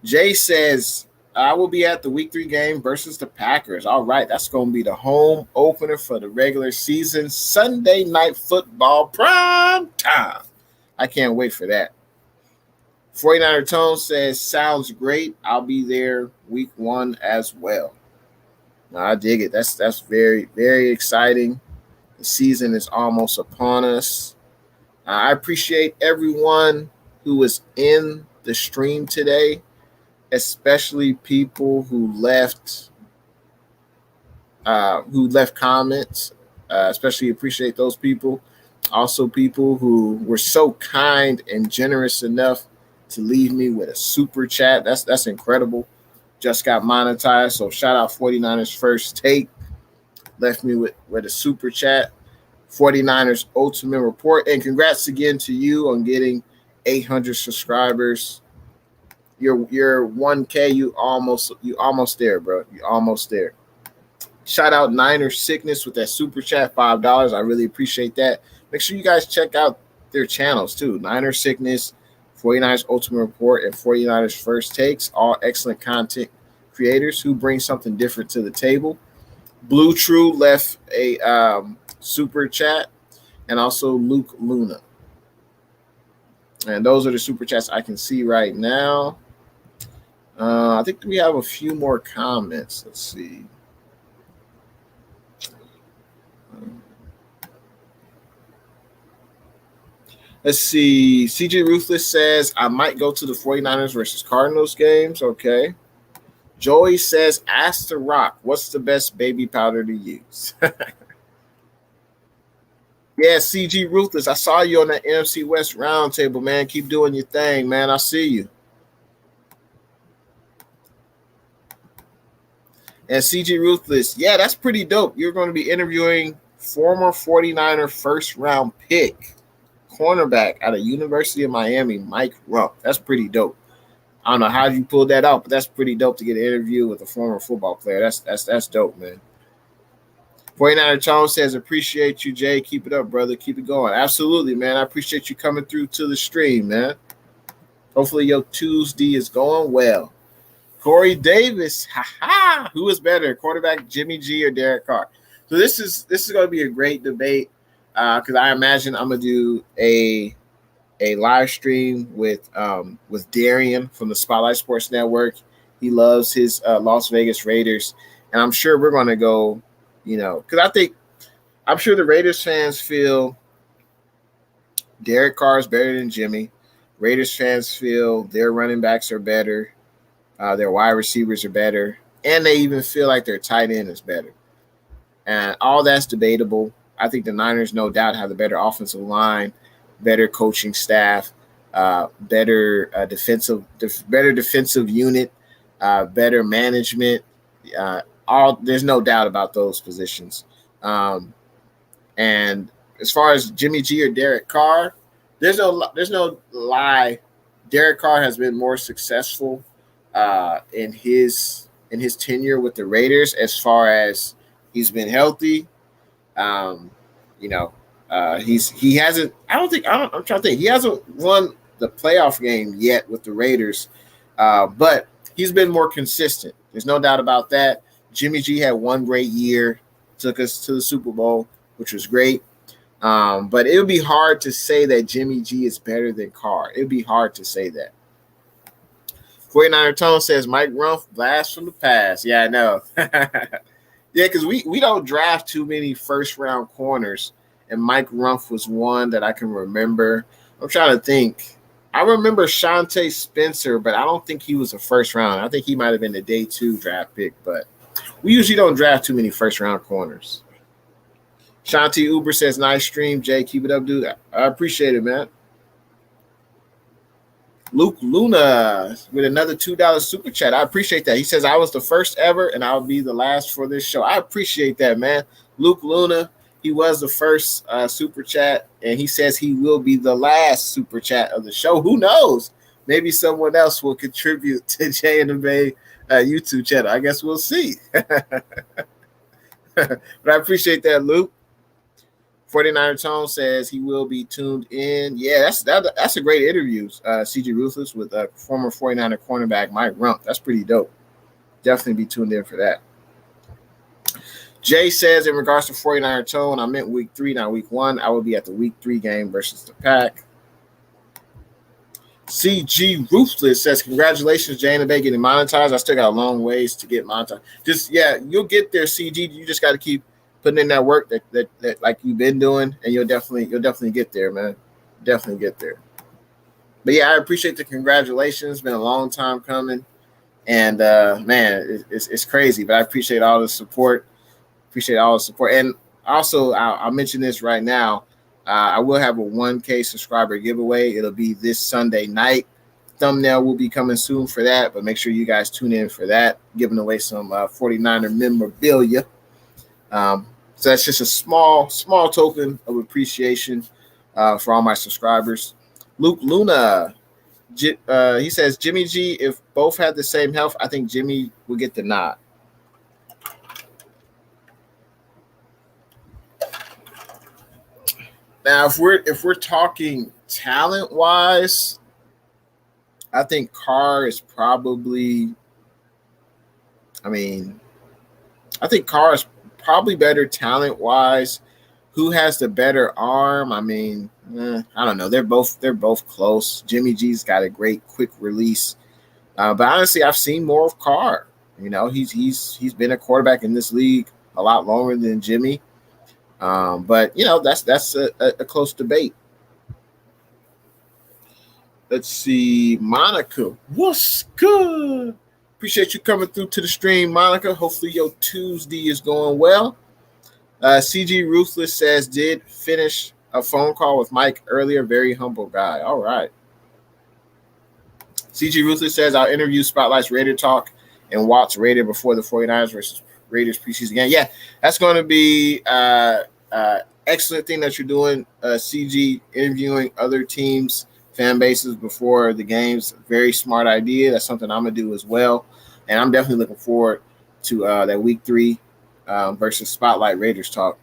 Jay says, I will be at the week 3 game versus the Packers. All right, that's going to be the home opener for the regular season. Sunday night football prime time. I can't wait for that. 49er Tone says, sounds great. I'll be there week 1 as well. I dig it. That's very, very exciting. The season is almost upon us. I appreciate everyone who was in the stream today, especially people who left comments. Especially appreciate those people. Also, people who were so kind and generous enough to leave me with a super chat. That's incredible. Just got monetized. So shout out 49ers First Take. Left me with a super chat. 49ers Ultimate Report. And congrats again to you on getting 800 subscribers. You're 1K. You almost there, bro. You almost there. Shout out Niner Sickness with that super chat, $5. I really appreciate that. Make sure you guys check out their channels too. Niner Sickness, 49ers Ultimate Report, and 49ers First Takes, all excellent content creators who bring something different to the table. Blue True left a super chat, and also Luke Luna. And those are the super chats I can see right now. I think we have a few more comments. Let's see. Let's see. CJ Ruthless says, I might go to the 49ers versus Cardinals games. Okay. Joey says, ask The Rock, what's the best baby powder to use? Yeah, CG Ruthless, I saw you on that NFC West roundtable, man. Keep doing your thing, man. I see you. And CG Ruthless, yeah, that's pretty dope. You're going to be interviewing former 49er first-round pick, cornerback out of University of Miami, Mike Rump. That's pretty dope. I don't know how you pulled that out, but that's pretty dope to get an interview with a former football player. That's dope, man. 49er Tone says, appreciate you, Jay. Keep it up, brother. Keep it going. Absolutely, man. I appreciate you coming through to the stream, man. Hopefully your Tuesday is going well. Corey Davis, who is better, quarterback Jimmy G or Derek Carr? So this is going to be a great debate because I imagine I'm going to do a live stream with Darian from the Spotlight Sports Network. He loves his Las Vegas Raiders, and I'm sure we're going to go. Because I'm sure the Raiders fans feel Derek Carr is better than Jimmy. Raiders fans feel their running backs are better, their wide receivers are better, and they even feel like their tight end is better. And all that's debatable. I think the Niners, no doubt, have the better offensive line, better coaching staff, better defensive unit, better management. There's no doubt about those positions. And as far as Jimmy G or Derek Carr, there's no lie. Derek Carr has been more successful in his tenure with the Raiders as far as he's been healthy. He hasn't. I'm trying to think. He hasn't won the playoff game yet with the Raiders, but he's been more consistent. There's no doubt about that. Jimmy G had one great year, took us to the Super Bowl, which was great. But it would be hard to say that Jimmy G is better than Carr. It would be hard to say that. 49er Tone says Mike Rumph, blast from the past. Yeah, I know. Yeah, because we don't draft too many first-round corners, and Mike Rumph was one that I can remember. I'm trying to think. I remember Shante Spencer, but I don't think he was a first-round. I think he might have been a day 2 draft pick, but we usually don't draft too many first-round corners. Shanti Uber says, nice stream. Jay, keep it up, dude. I appreciate it, man. Luke Luna with another $2 super chat. I appreciate that. He says, I was the first ever, and I'll be the last for this show. I appreciate that, man. Luke Luna, he was the first super chat, and he says he will be the last super chat of the show. Who knows? Maybe someone else will contribute to Jay and the Bay YouTube channel. I guess we'll see. But I appreciate that, Luke. 49er Tone says he will be tuned in. Yeah, that's a great interview. CG Ruthless with former 49er cornerback Mike Rumph. That's pretty dope. Definitely be tuned in for that. Jay says in regards to 49er Tone, I meant week 3, not week 1. I will be at the week 3 game versus the Pack. CG Ruthless says, congratulations, Jay and the Bay getting monetized. I still got a long ways to get monetized. You'll get there, CG. You just got to keep putting in that work that like you've been doing, and you'll definitely get there, man. Definitely get there. But yeah, I appreciate the congratulations. It's been a long time coming, and man, it's crazy. But I appreciate all the support. And also, I'll mention this right now. I will have a 1K subscriber giveaway. It'll be this Sunday night. Thumbnail will be coming soon for that, but make sure you guys tune in for that. Giving away some 49er memorabilia. So that's just a small token of appreciation for all my subscribers. Luke Luna, he says, Jimmy G, if both had the same health, I think Jimmy would get the nod. Now, if we're talking talent-wise, I think Carr is probably better talent-wise. Who has the better arm? I don't know. They're both close. Jimmy G's got a great quick release, but honestly, I've seen more of Carr. He's been a quarterback in this league a lot longer than Jimmy. But that's a close debate. Let's see, Monica. What's good? Appreciate you coming through to the stream, Monica. Hopefully your Tuesday is going well. CG Ruthless says, did finish a phone call with Mike earlier. Very humble guy. All right. CG Ruthless says, our interview spotlights Raider talk and Watts Raider before the 49ers versus Raiders preseason game. Yeah, that's going to be excellent thing that you're doing, CG, interviewing other teams' fan bases before the games. Very smart idea. That's something I'm going to do as well. And I'm definitely looking forward to that week 3 versus Spotlight Raiders talk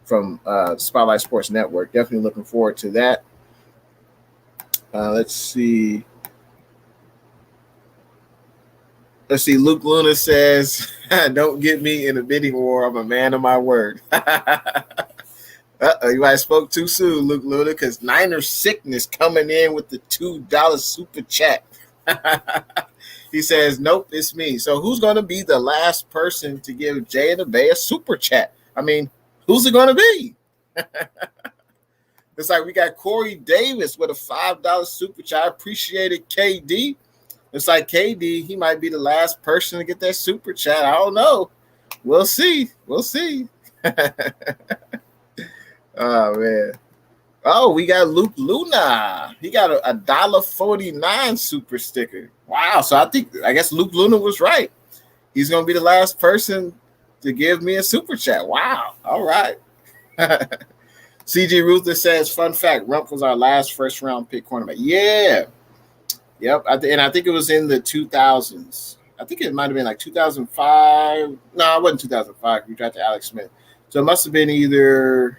from Spotlight Sports Network. Definitely looking forward to that. Let's see. Luke Luna says, don't get me in a bidding war. I'm a man of my word. You might have spoke too soon, Luke Luna, because Niner Sickness coming in with the $2 super chat. He says, nope, it's me. So who's going to be the last person to give Jay and the Bay a super chat? I mean, who's it going to be? It's like we got Corey Davis with a $5 super chat. I appreciate it, KD. It's like KD, he might be the last person to get that super chat. I don't know. We'll see. We'll see. Oh, man. Oh, we got Luke Luna. He got a $1.49 super sticker. Wow. So I guess Luke Luna was right. He's going to be the last person to give me a super chat. Wow. All right. CG Ruther says, fun fact, Rump was our last first-round pick cornerback. Yeah. Yep. And I think it was in the 2000s. I think it might have been like 2005. No, it wasn't 2005. We drafted Alex Smith. So it must have been either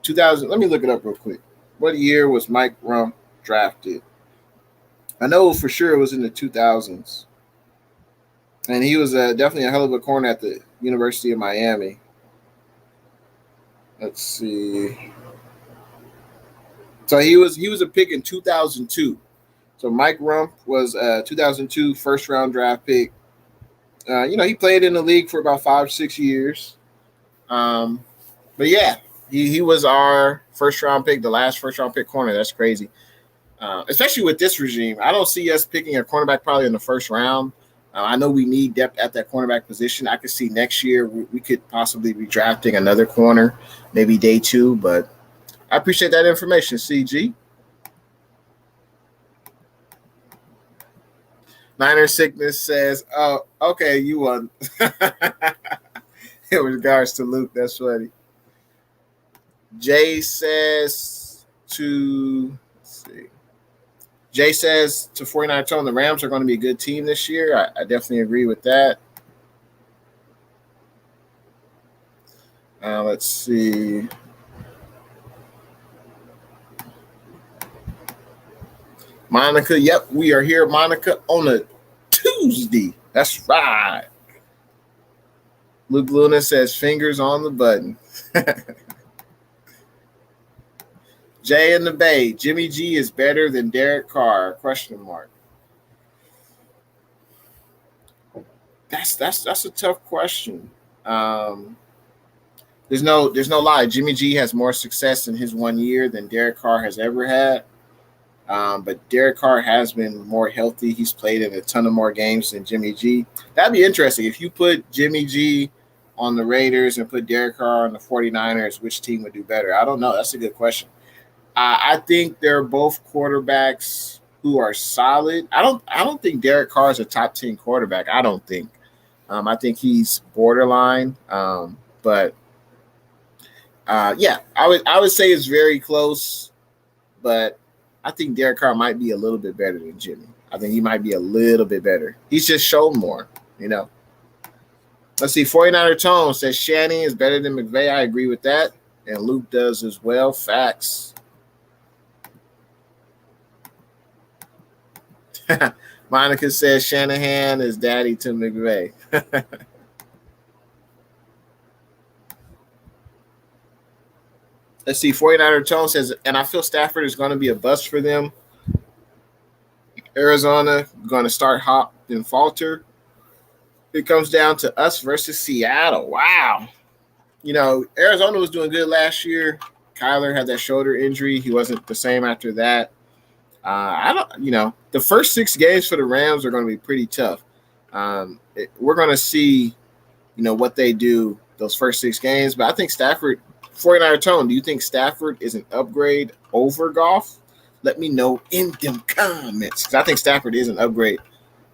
2000. Let me look it up real quick. What year was Mike Rump drafted? I know for sure it was in the 2000s. And he was definitely a hell of a corner at the University of Miami. Let's see. So he was a pick in 2002. So Mike Rump was a 2002 first-round draft pick. He played in the league for about 5-6 years. But yeah, he was our first-round pick, the last first-round pick corner. That's crazy. Especially with this regime. I don't see us picking a cornerback probably in the first round. I know we need depth at that cornerback position. I could see next year we could possibly be drafting another corner, maybe day 2. But I appreciate that information, CG. Niner Sickness says, oh, okay, you won. In regards to Luke, that's funny. Jay says to 49 Tone, the Rams are going to be a good team this year. I definitely agree with that. Let's see. Monica, yep, we are here, Monica, on a Tuesday. That's right. Luke Luna says, fingers on the button. Jay in the Bay, Jimmy G is better than Derek Carr? Question mark. That's a tough question. There's no lie. Jimmy G has more success in his 1 year than Derek Carr has ever had. But Derek Carr has been more healthy. He's played in a ton of more games than Jimmy G. That'd be interesting. If you put Jimmy G on the Raiders and put Derek Carr on the 49ers, which team would do better? I don't know. That's a good question. I think they're both quarterbacks who are solid. I don't think Derek Carr is a top 10 quarterback. I don't think. I think he's borderline. But yeah, I would say it's very close. But I think Derek Carr might be a little bit better than Jimmy. I think he might be a little bit better. He's just shown more, Let's see. 49er Tone says Shannon is better than McVay. I agree with that. And Luke does as well. Facts. Monica says Shanahan is daddy to McVay. Let's see. 49er Tone says, and I feel Stafford is going to be a bust for them. Arizona going to start hot and falter. It comes down to us versus Seattle. Wow. Arizona was doing good last year. Kyler had that shoulder injury. He wasn't the same after that. The first 6 games for the Rams are going to be pretty tough. We're going to see, what they do those first 6 games. But I think Stafford, 49er Tone, do you think Stafford is an upgrade over Goff? Let me know in them comments. Because I think Stafford is an upgrade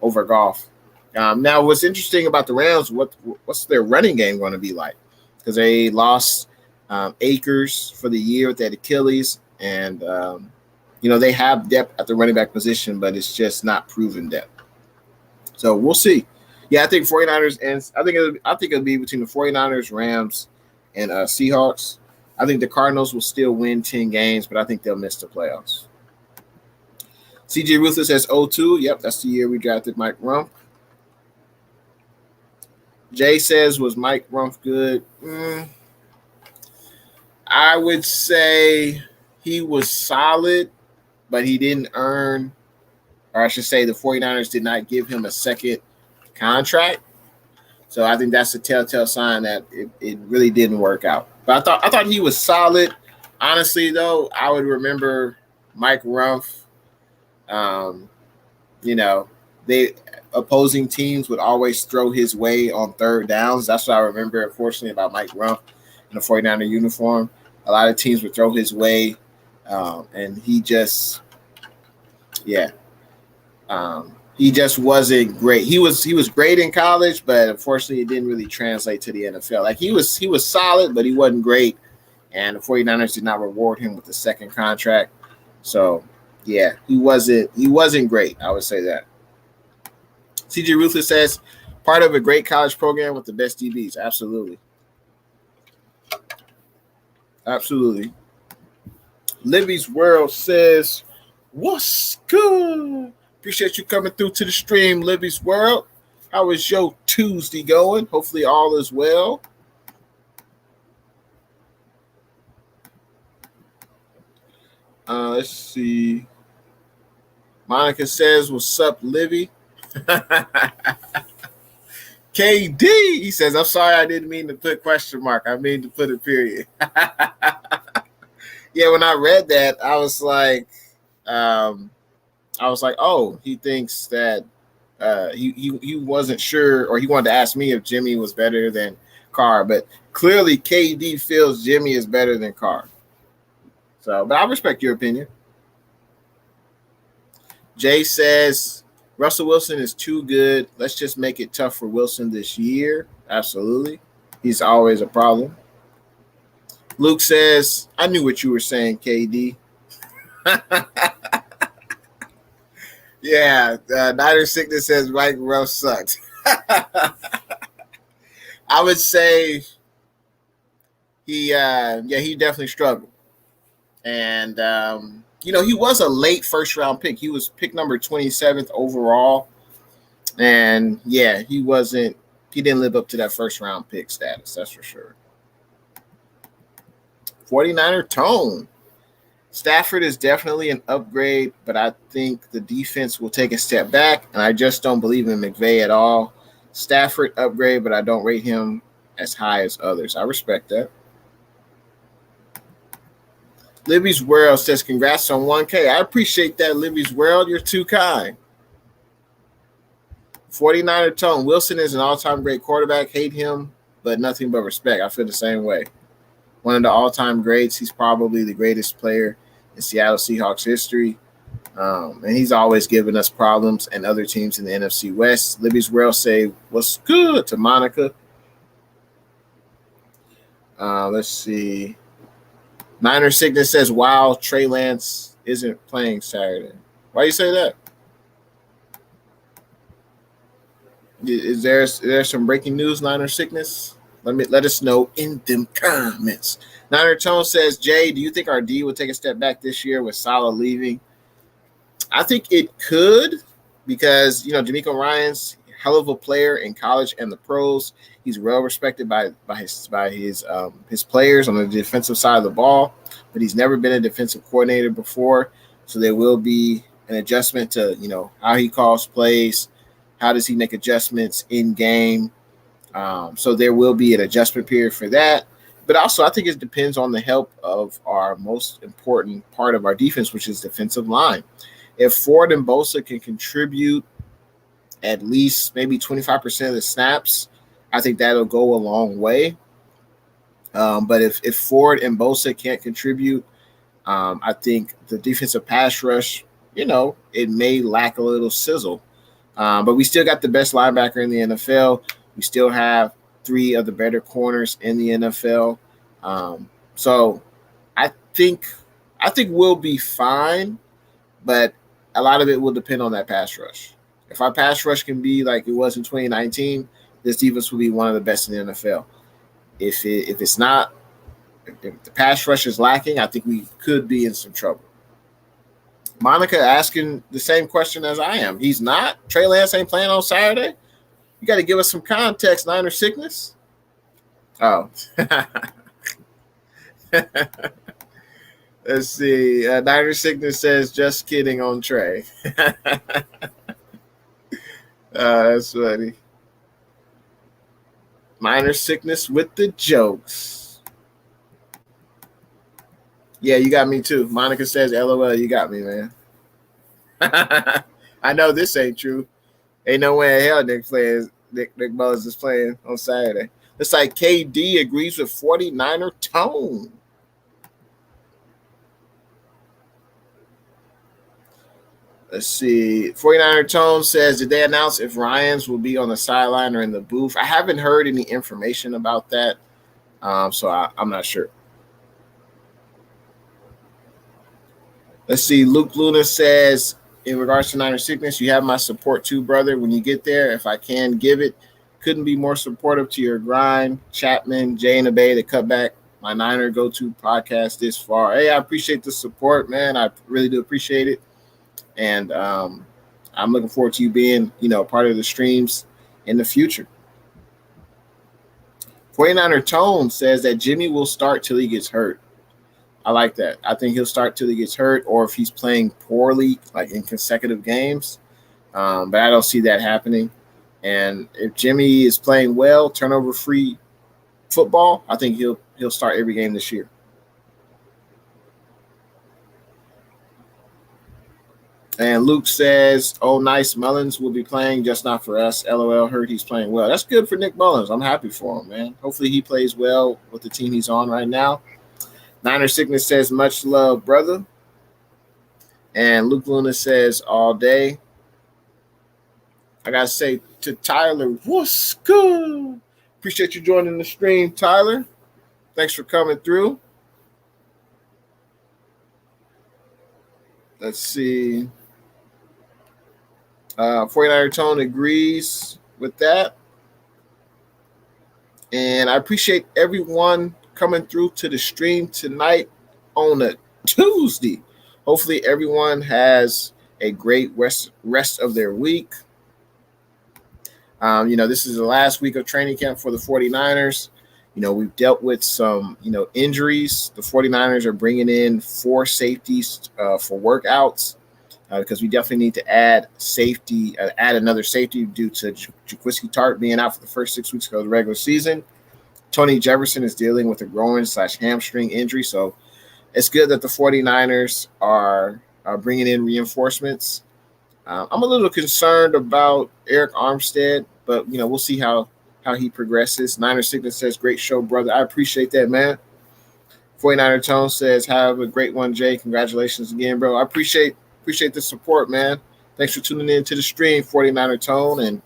over Goff. Now, what's interesting about the Rams, what's their running game going to be like? Because they lost Akers for the year with that Achilles. And, they have depth at the running back position, but it's just not proven depth. So we'll see. Yeah, I think 49ers, and I think it'll be between the 49ers, Rams, and Seahawks. I think the Cardinals will still win 10 games, but I think they'll miss the playoffs. CJ Ruthless says 0-2. Yep, that's the year we drafted Mike Rump. Jay says, was Mike Rump good? I would say he was solid, but he didn't earn, or I should say the 49ers did not give him a second contract. So I think that's a telltale sign that it really didn't work out. But I thought he was solid. Honestly, though, I would remember Mike Rumph. They opposing teams would always throw his way on third downs. That's what I remember, unfortunately, about Mike Rumph in the 49er uniform. A lot of teams would throw his way, and he just wasn't great. He was great in college, but unfortunately, it didn't really translate to the NFL. Like he was solid, but he wasn't great, and the 49ers did not reward him with the second contract. So, yeah, he wasn't great. I would say that. CJ Ruthless says, part of a great college program with the best DBs. Absolutely. Absolutely. Libby's World says, what's good? Appreciate you coming through to the stream, Libby's World. How is your Tuesday going? Hopefully all is well. Let's see. Monica says, what's up, Libby? KD, he says, I'm sorry I didn't mean to put question mark. I mean to put a period. Yeah, when I read that, I was like, oh, he thinks that he wasn't sure, or he wanted to ask me if Jimmy was better than Carr. But clearly KD feels Jimmy is better than Carr. So, but I respect your opinion. Jay says, Russell Wilson is too good. Let's just make it tough for Wilson this year. Absolutely. He's always a problem. Luke says, I knew what you were saying, KD. Yeah, Niner Sickness says Mike Ruff sucks. I would say he definitely struggled. And, he was a late first-round pick. He was pick number 27th overall. And, yeah, he didn't live up to that first-round pick status, that's for sure. 49er tone. Stafford is definitely an upgrade, but I think the defense will take a step back, and I just don't believe in McVay at all. Stafford upgrade, but I don't rate him as high as others. I respect that. Libby's World says, congrats on 1K. I appreciate that, Libby's World. You're too kind. 49er tone. Wilson is an all-time great quarterback. Hate him, but nothing but respect. I feel the same way. One of the all-time greats. He's probably the greatest player in Seattle Seahawks history. And he's always given us problems and other teams in the NFC West. Libby's World say, what's good to Monica? Let's see. Niner Sickness says, wow, Trey Lance isn't playing Saturday. Why you say that? Is there some breaking news, Niner Sickness? Let us know in them comments. Niner Tone says, Jay, do you think our D will take a step back this year with Salah leaving? I think it could, because DeMeco Ryans, hell of a player in college and the pros. He's well respected by his players on the defensive side of the ball, but he's never been a defensive coordinator before. So there will be an adjustment to how he calls plays, how does he make adjustments in game. So there will be an adjustment period for that. But also, I think it depends on the help of our most important part of our defense, which is defensive line. If Ford and Bosa can contribute at least maybe 25% of the snaps, I think that'll go a long way. But if Ford and Bosa can't contribute, I think the defensive pass rush, it may lack a little sizzle. But we still got the best linebacker in the NFL. We still have 3 of the better corners in the NFL. So I think we'll be fine, but a lot of it will depend on that pass rush. If our pass rush can be like it was in 2019, this defense will be one of the best in the NFL. If it's not, if the pass rush is lacking, I think we could be in some trouble. Monica asking the same question as I am. He's not. Trey Lance ain't playing on Saturday. You got to give us some context, Niner Sickness. Oh. Let's see. Niner Sickness says, just kidding on Trey. That's funny. Niner Sickness with the jokes. Yeah, you got me too. Monica says, LOL, you got me, man. I know this ain't true. Ain't no way in hell Nick Mullins is playing on Saturday. It's like KD agrees with 49er tone. Let's see. 49er tone says, did they announce if Ryans will be on the sideline or in the booth? I haven't heard any information about that, so I'm not sure. Let's see. Luke Luna says, in regards to Niner Sickness, you have my support too, brother. When you get there, if I can give it, couldn't be more supportive to your grind. Chapman, Jay and the Bay, the cutback, my Niner go-to podcast this far. Hey, I appreciate the support, man. I really do appreciate it. And I'm looking forward to you being, part of the streams in the future. 49er Tone says that Jimmy will start till he gets hurt. I like that. I think he'll start till he gets hurt, or if he's playing poorly, like in consecutive games. But I don't see that happening. And if Jimmy is playing well, turnover-free football, I think he'll start every game this year. And Luke says, oh, nice. Mullins will be playing, just not for us. LOL, heard he's playing well. That's good for Nick Mullins. I'm happy for him, man. Hopefully he plays well with the team he's on right now. Niner Sickness says, much love, brother. And Luke Luna says, all day. I got to say to Tyler, what's good? Appreciate you joining the stream, Tyler. Thanks for coming through. Let's see. 49er Tone agrees with that. And I appreciate everyone coming through to the stream tonight on a Tuesday. Hopefully everyone has a great rest of their week. This is the last week of training camp for the 49ers. We've dealt with some, injuries. The 49ers are bringing in 4 safeties for workouts because we definitely need to add another safety due to Jaquiski Tartt being out for the first 6 weeks of the regular season. Tony Jefferson is dealing with a groin/hamstring injury, so it's good that the 49ers are bringing in reinforcements. I'm a little concerned about Eric Armstead, but, we'll see how he progresses. Niner Sickness says, great show, brother. I appreciate that, man. 49er Tone says, have a great one, Jay. Congratulations again, bro. I appreciate the support, man. Thanks for tuning in to the stream, 49er Tone, and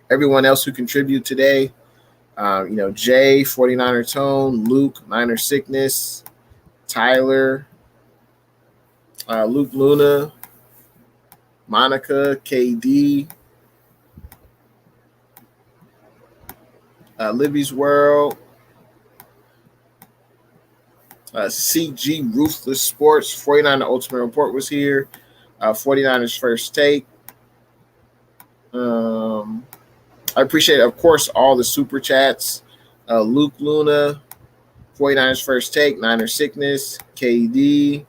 everyone else who contributed today. Jay, 49er Tone, Luke, Niner Sickness, Tyler, Luke Luna, Monica, KD, Libby's World, CG Ruthless Sports, 49er Ultimate Report was here, 49ers First Take. I appreciate, of course, all the super chats. Luke Luna, 49ers First Take, Niner Sickness, KD,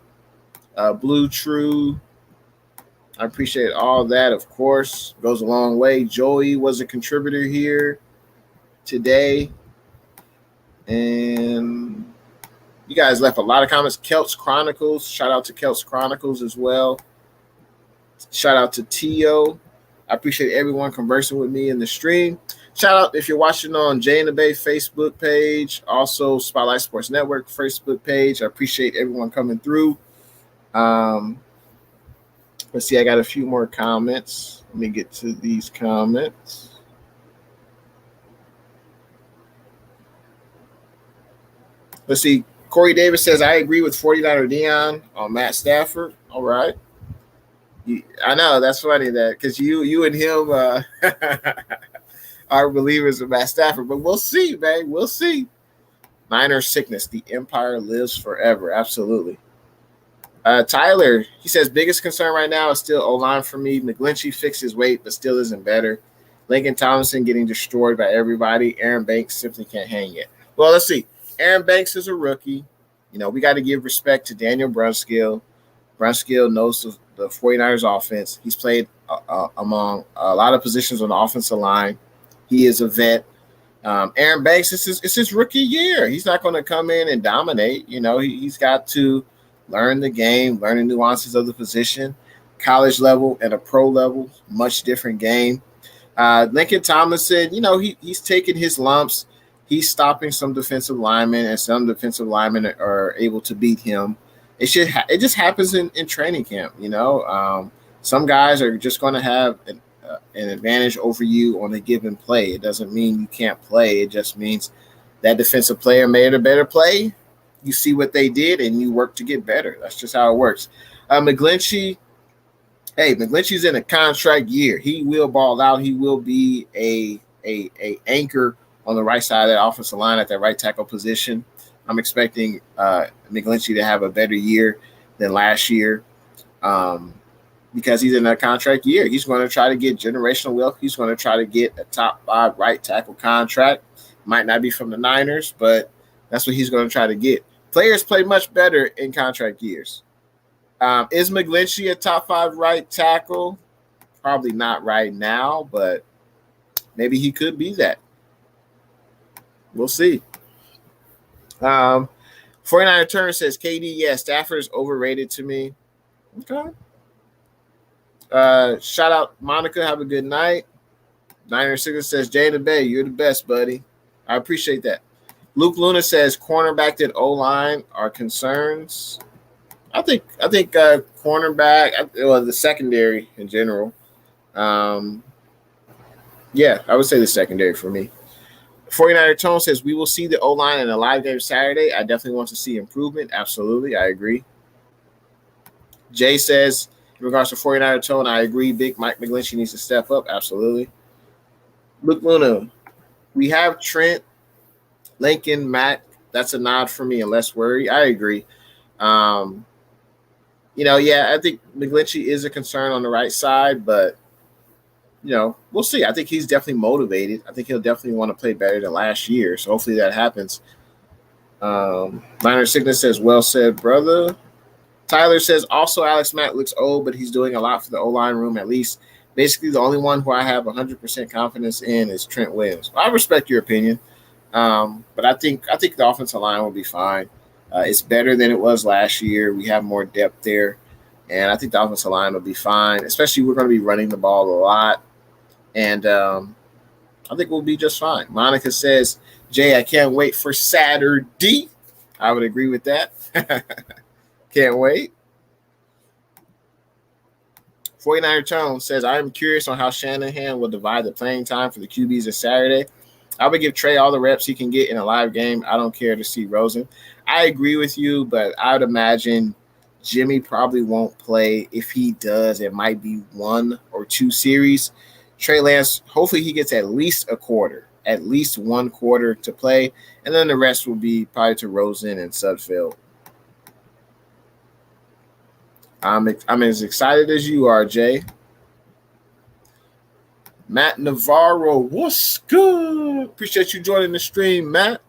Blue True. I appreciate all that, of course. Goes a long way. Joey was a contributor here today. And you guys left a lot of comments. Celts Chronicles. Shout out to Celts Chronicles as well. Shout out to Tio. I appreciate everyone conversing with me in the stream. Shout out if you're watching on Jay and the Bay Facebook page, also Spotlight Sports Network Facebook page. I appreciate everyone coming through. Let's see, I got a few more comments. Let me get to these comments. Let's see. Corey Davis says, I agree with 49er Dion on Matt Stafford. All right. I know, that's funny that because you and him are believers of Matt Stafford, but we'll see, man. We'll see. Niner Sickness, the empire lives forever. Absolutely. Tyler, he says, biggest concern right now is still O-line for me. McGlinchey fixed his weight, but still isn't better. Lincoln Tomlinson getting destroyed by everybody. Aaron Banks simply can't hang yet. Well, let's see. Aaron Banks is a rookie. You know, we got to give respect to Daniel Brunskill. Brunskill knows the 49ers offense. He's played among a lot of positions on the offensive line. He is a vet. Aaron Banks, it's his rookie year. He's not going to come in and dominate. You know, he's got to learn the game, learn the nuances of the position. College level and a pro level, much different game. Lincoln Tomlinson, you know, he's taking his lumps. He's stopping some defensive linemen, and some defensive linemen are able to beat him. It just happens in training camp, you know. Some guys are just going to have an advantage over you on a given play. It doesn't mean you can't play. It just means that defensive player made a better play. You see what they did, and you work to get better. That's just how it works. McGlinchey, McGlinchey's in a contract year. He will ball out. He will be a anchor on the right side of that offensive line at that right tackle position. I'm expecting McGlinchey to have a better year than last year because he's in a contract year. He's going to try to get generational wealth. He's going to try to get a top 5 right tackle contract. Might not be from the Niners, but that's what he's going to try to get. Players play much better in contract years. Is McGlinchey a top 5 right tackle? Probably not right now, but maybe he could be that. We'll see. 49er Turner says, KD, yeah, Stafford is overrated to me. Okay. Shout out Monica. Have a good night. Niner Sigler says, Jay intheBay, you're the best, buddy. I appreciate that. Luke Luna says, cornerback and O-line are concerns. I think cornerback, well, the secondary in general. Yeah, I would say the secondary for me. 49er Tone says, we will see the O-line in a live game Saturday. I definitely want to see improvement. Absolutely, I agree. Jay says, in regards to 49er Tone, I agree. Big Mike McGlinchey needs to step up. Absolutely. Luke Luna, we have Trent, Lincoln, Matt. That's a nod for me and less worry. I agree. I think McGlinchey is a concern on the right side, but we'll see. I think he's definitely motivated. I think he'll definitely want to play better than last year. So hopefully that happens. Minor Sickness says, well said, brother. Tyler says, also Alex Mack looks old, but he's doing a lot for the O-line room at least. Basically, the only one who I have 100% confidence in is Trent Williams. I respect your opinion, but I think the offensive line will be fine. It's better than it was last year. We have more depth there, and I think the offensive line will be fine, especially we're going to be running the ball a lot. And I think we'll be just fine. Monica says, Jay, I can't wait for Saturday. I would agree with that. Can't wait. 49er Tone says, I am curious on how Shanahan will divide the playing time for the QBs this Saturday. I would give Trey all the reps he can get in a live game. I don't care to see Rosen. I agree with you, but I would imagine Jimmy probably won't play. If he does, it might be 1 or 2 series. Trey Lance, hopefully he gets at least one quarter to play, and then the rest will be probably to Rosen and Sudfeld. I'm as excited as you are, Jay. Matt Navarro, what's good? Appreciate you joining the stream, Matt.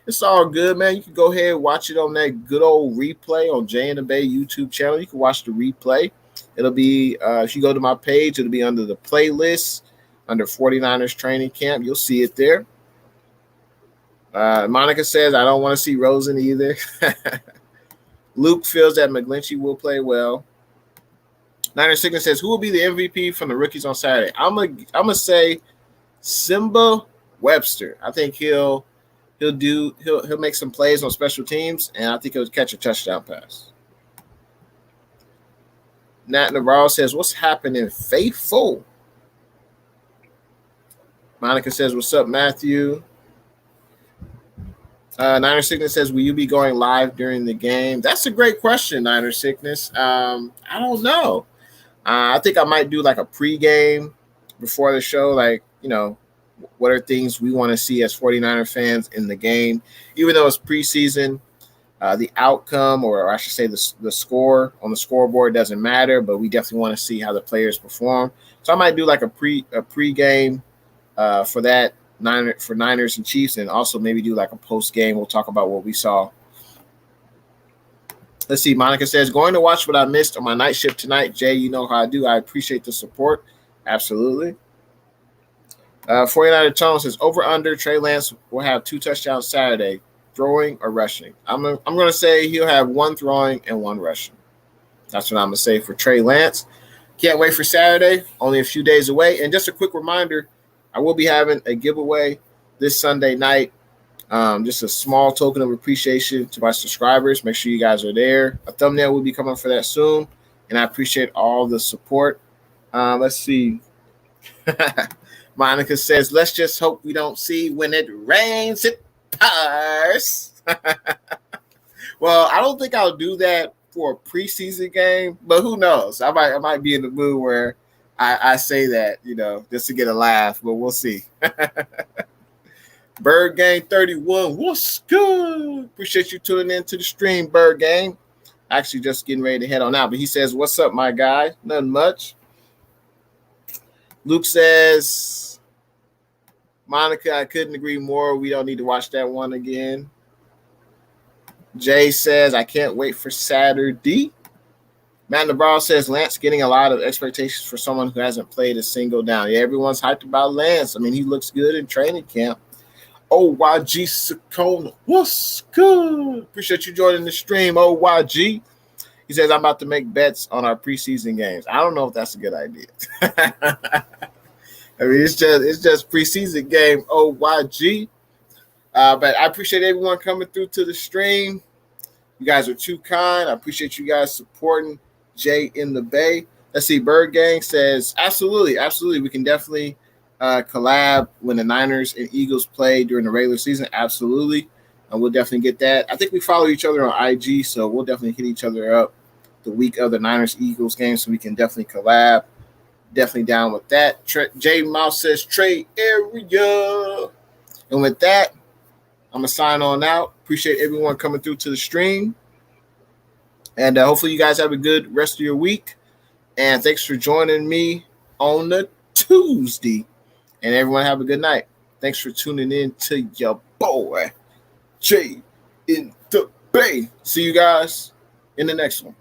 It's all good, man. You can go ahead and watch it on that good old replay on Jay intheBay YouTube channel. You can watch the replay. It'll be, if you go to my page, it'll be under the playlist, under 49ers training camp. You'll see it there. Monica says, I don't want to see Rosen either. Luke feels that McGlinchey will play well. Niner Signet says, who will be the MVP from the rookies on Saturday? I'm gonna say Simba Webster. I think he'll make some plays on special teams, and I think he'll catch a touchdown pass. Nat Navarro says, what's happening, faithful? Monica says, what's up, Matthew? Niner Sickness says, will you be going live during the game? That's a great question, Niner Sickness. I don't know. I think I might do like a pregame before the show, like, what are things we want to see as 49er fans in the game. Even though it's preseason, the outcome, or I should say the score on the scoreboard doesn't matter, but we definitely want to see how the players perform. So I might do like a pregame for that Niners and Chiefs, and also maybe do like a post game. We'll talk about what we saw. Let's see. Monica says, going to watch what I missed on my night shift tonight. Jay, you know how I do. I appreciate the support. Absolutely. 49er Tone says, over under Trey Lance will have 2 touchdowns Saturday, throwing or rushing. I'm going to say he'll have 1 throwing and 1 rushing. That's what I'm going to say for Trey Lance. Can't wait for Saturday. Only a few days away. And just a quick reminder, I will be having a giveaway this Sunday night. Just a small token of appreciation to my subscribers. Make sure you guys are there. A thumbnail will be coming for that soon. And I appreciate all the support. Let's see. Monica says, let's just hope we don't see when it rains, it pours. Well, I don't think I'll do that for a preseason game, but who knows? I might be in the mood where I say that, just to get a laugh, but we'll see. Bird Gang 31, what's good? Appreciate you tuning in to the stream, Bird Gang. Actually just getting ready to head on out, but he says, what's up, my guy? Nothing much. Luke says, Monica, I couldn't agree more. We don't need to watch that one again. Jay says, I can't wait for Saturday. Matt Navarro says, Lance getting a lot of expectations for someone who hasn't played a single down. Yeah, everyone's hyped about Lance. I mean, he looks good in training camp. OYG Sakona, what's good? Appreciate you joining the stream, OYG. He says, I'm about to make bets on our preseason games. I don't know if that's a good idea. I mean, it's just preseason game, OYG. But I appreciate everyone coming through to the stream. You guys are too kind. I appreciate you guys supporting Jay in the Bay. Let's see. Bird Gang says, absolutely. We can definitely collab when the Niners and Eagles play during the regular season. Absolutely. And we'll definitely get that. I think we follow each other on IG, so we'll definitely hit each other up the week of the Niners-Eagles game, so we can definitely collab. Definitely down with that. J Mouse says, Trey area. And with that, I'm going to sign on out. Appreciate everyone coming through to the stream. And hopefully you guys have a good rest of your week. And thanks for joining me on the Tuesday. And everyone have a good night. Thanks for tuning in to your boy, Jay in the Bay. See you guys in the next one.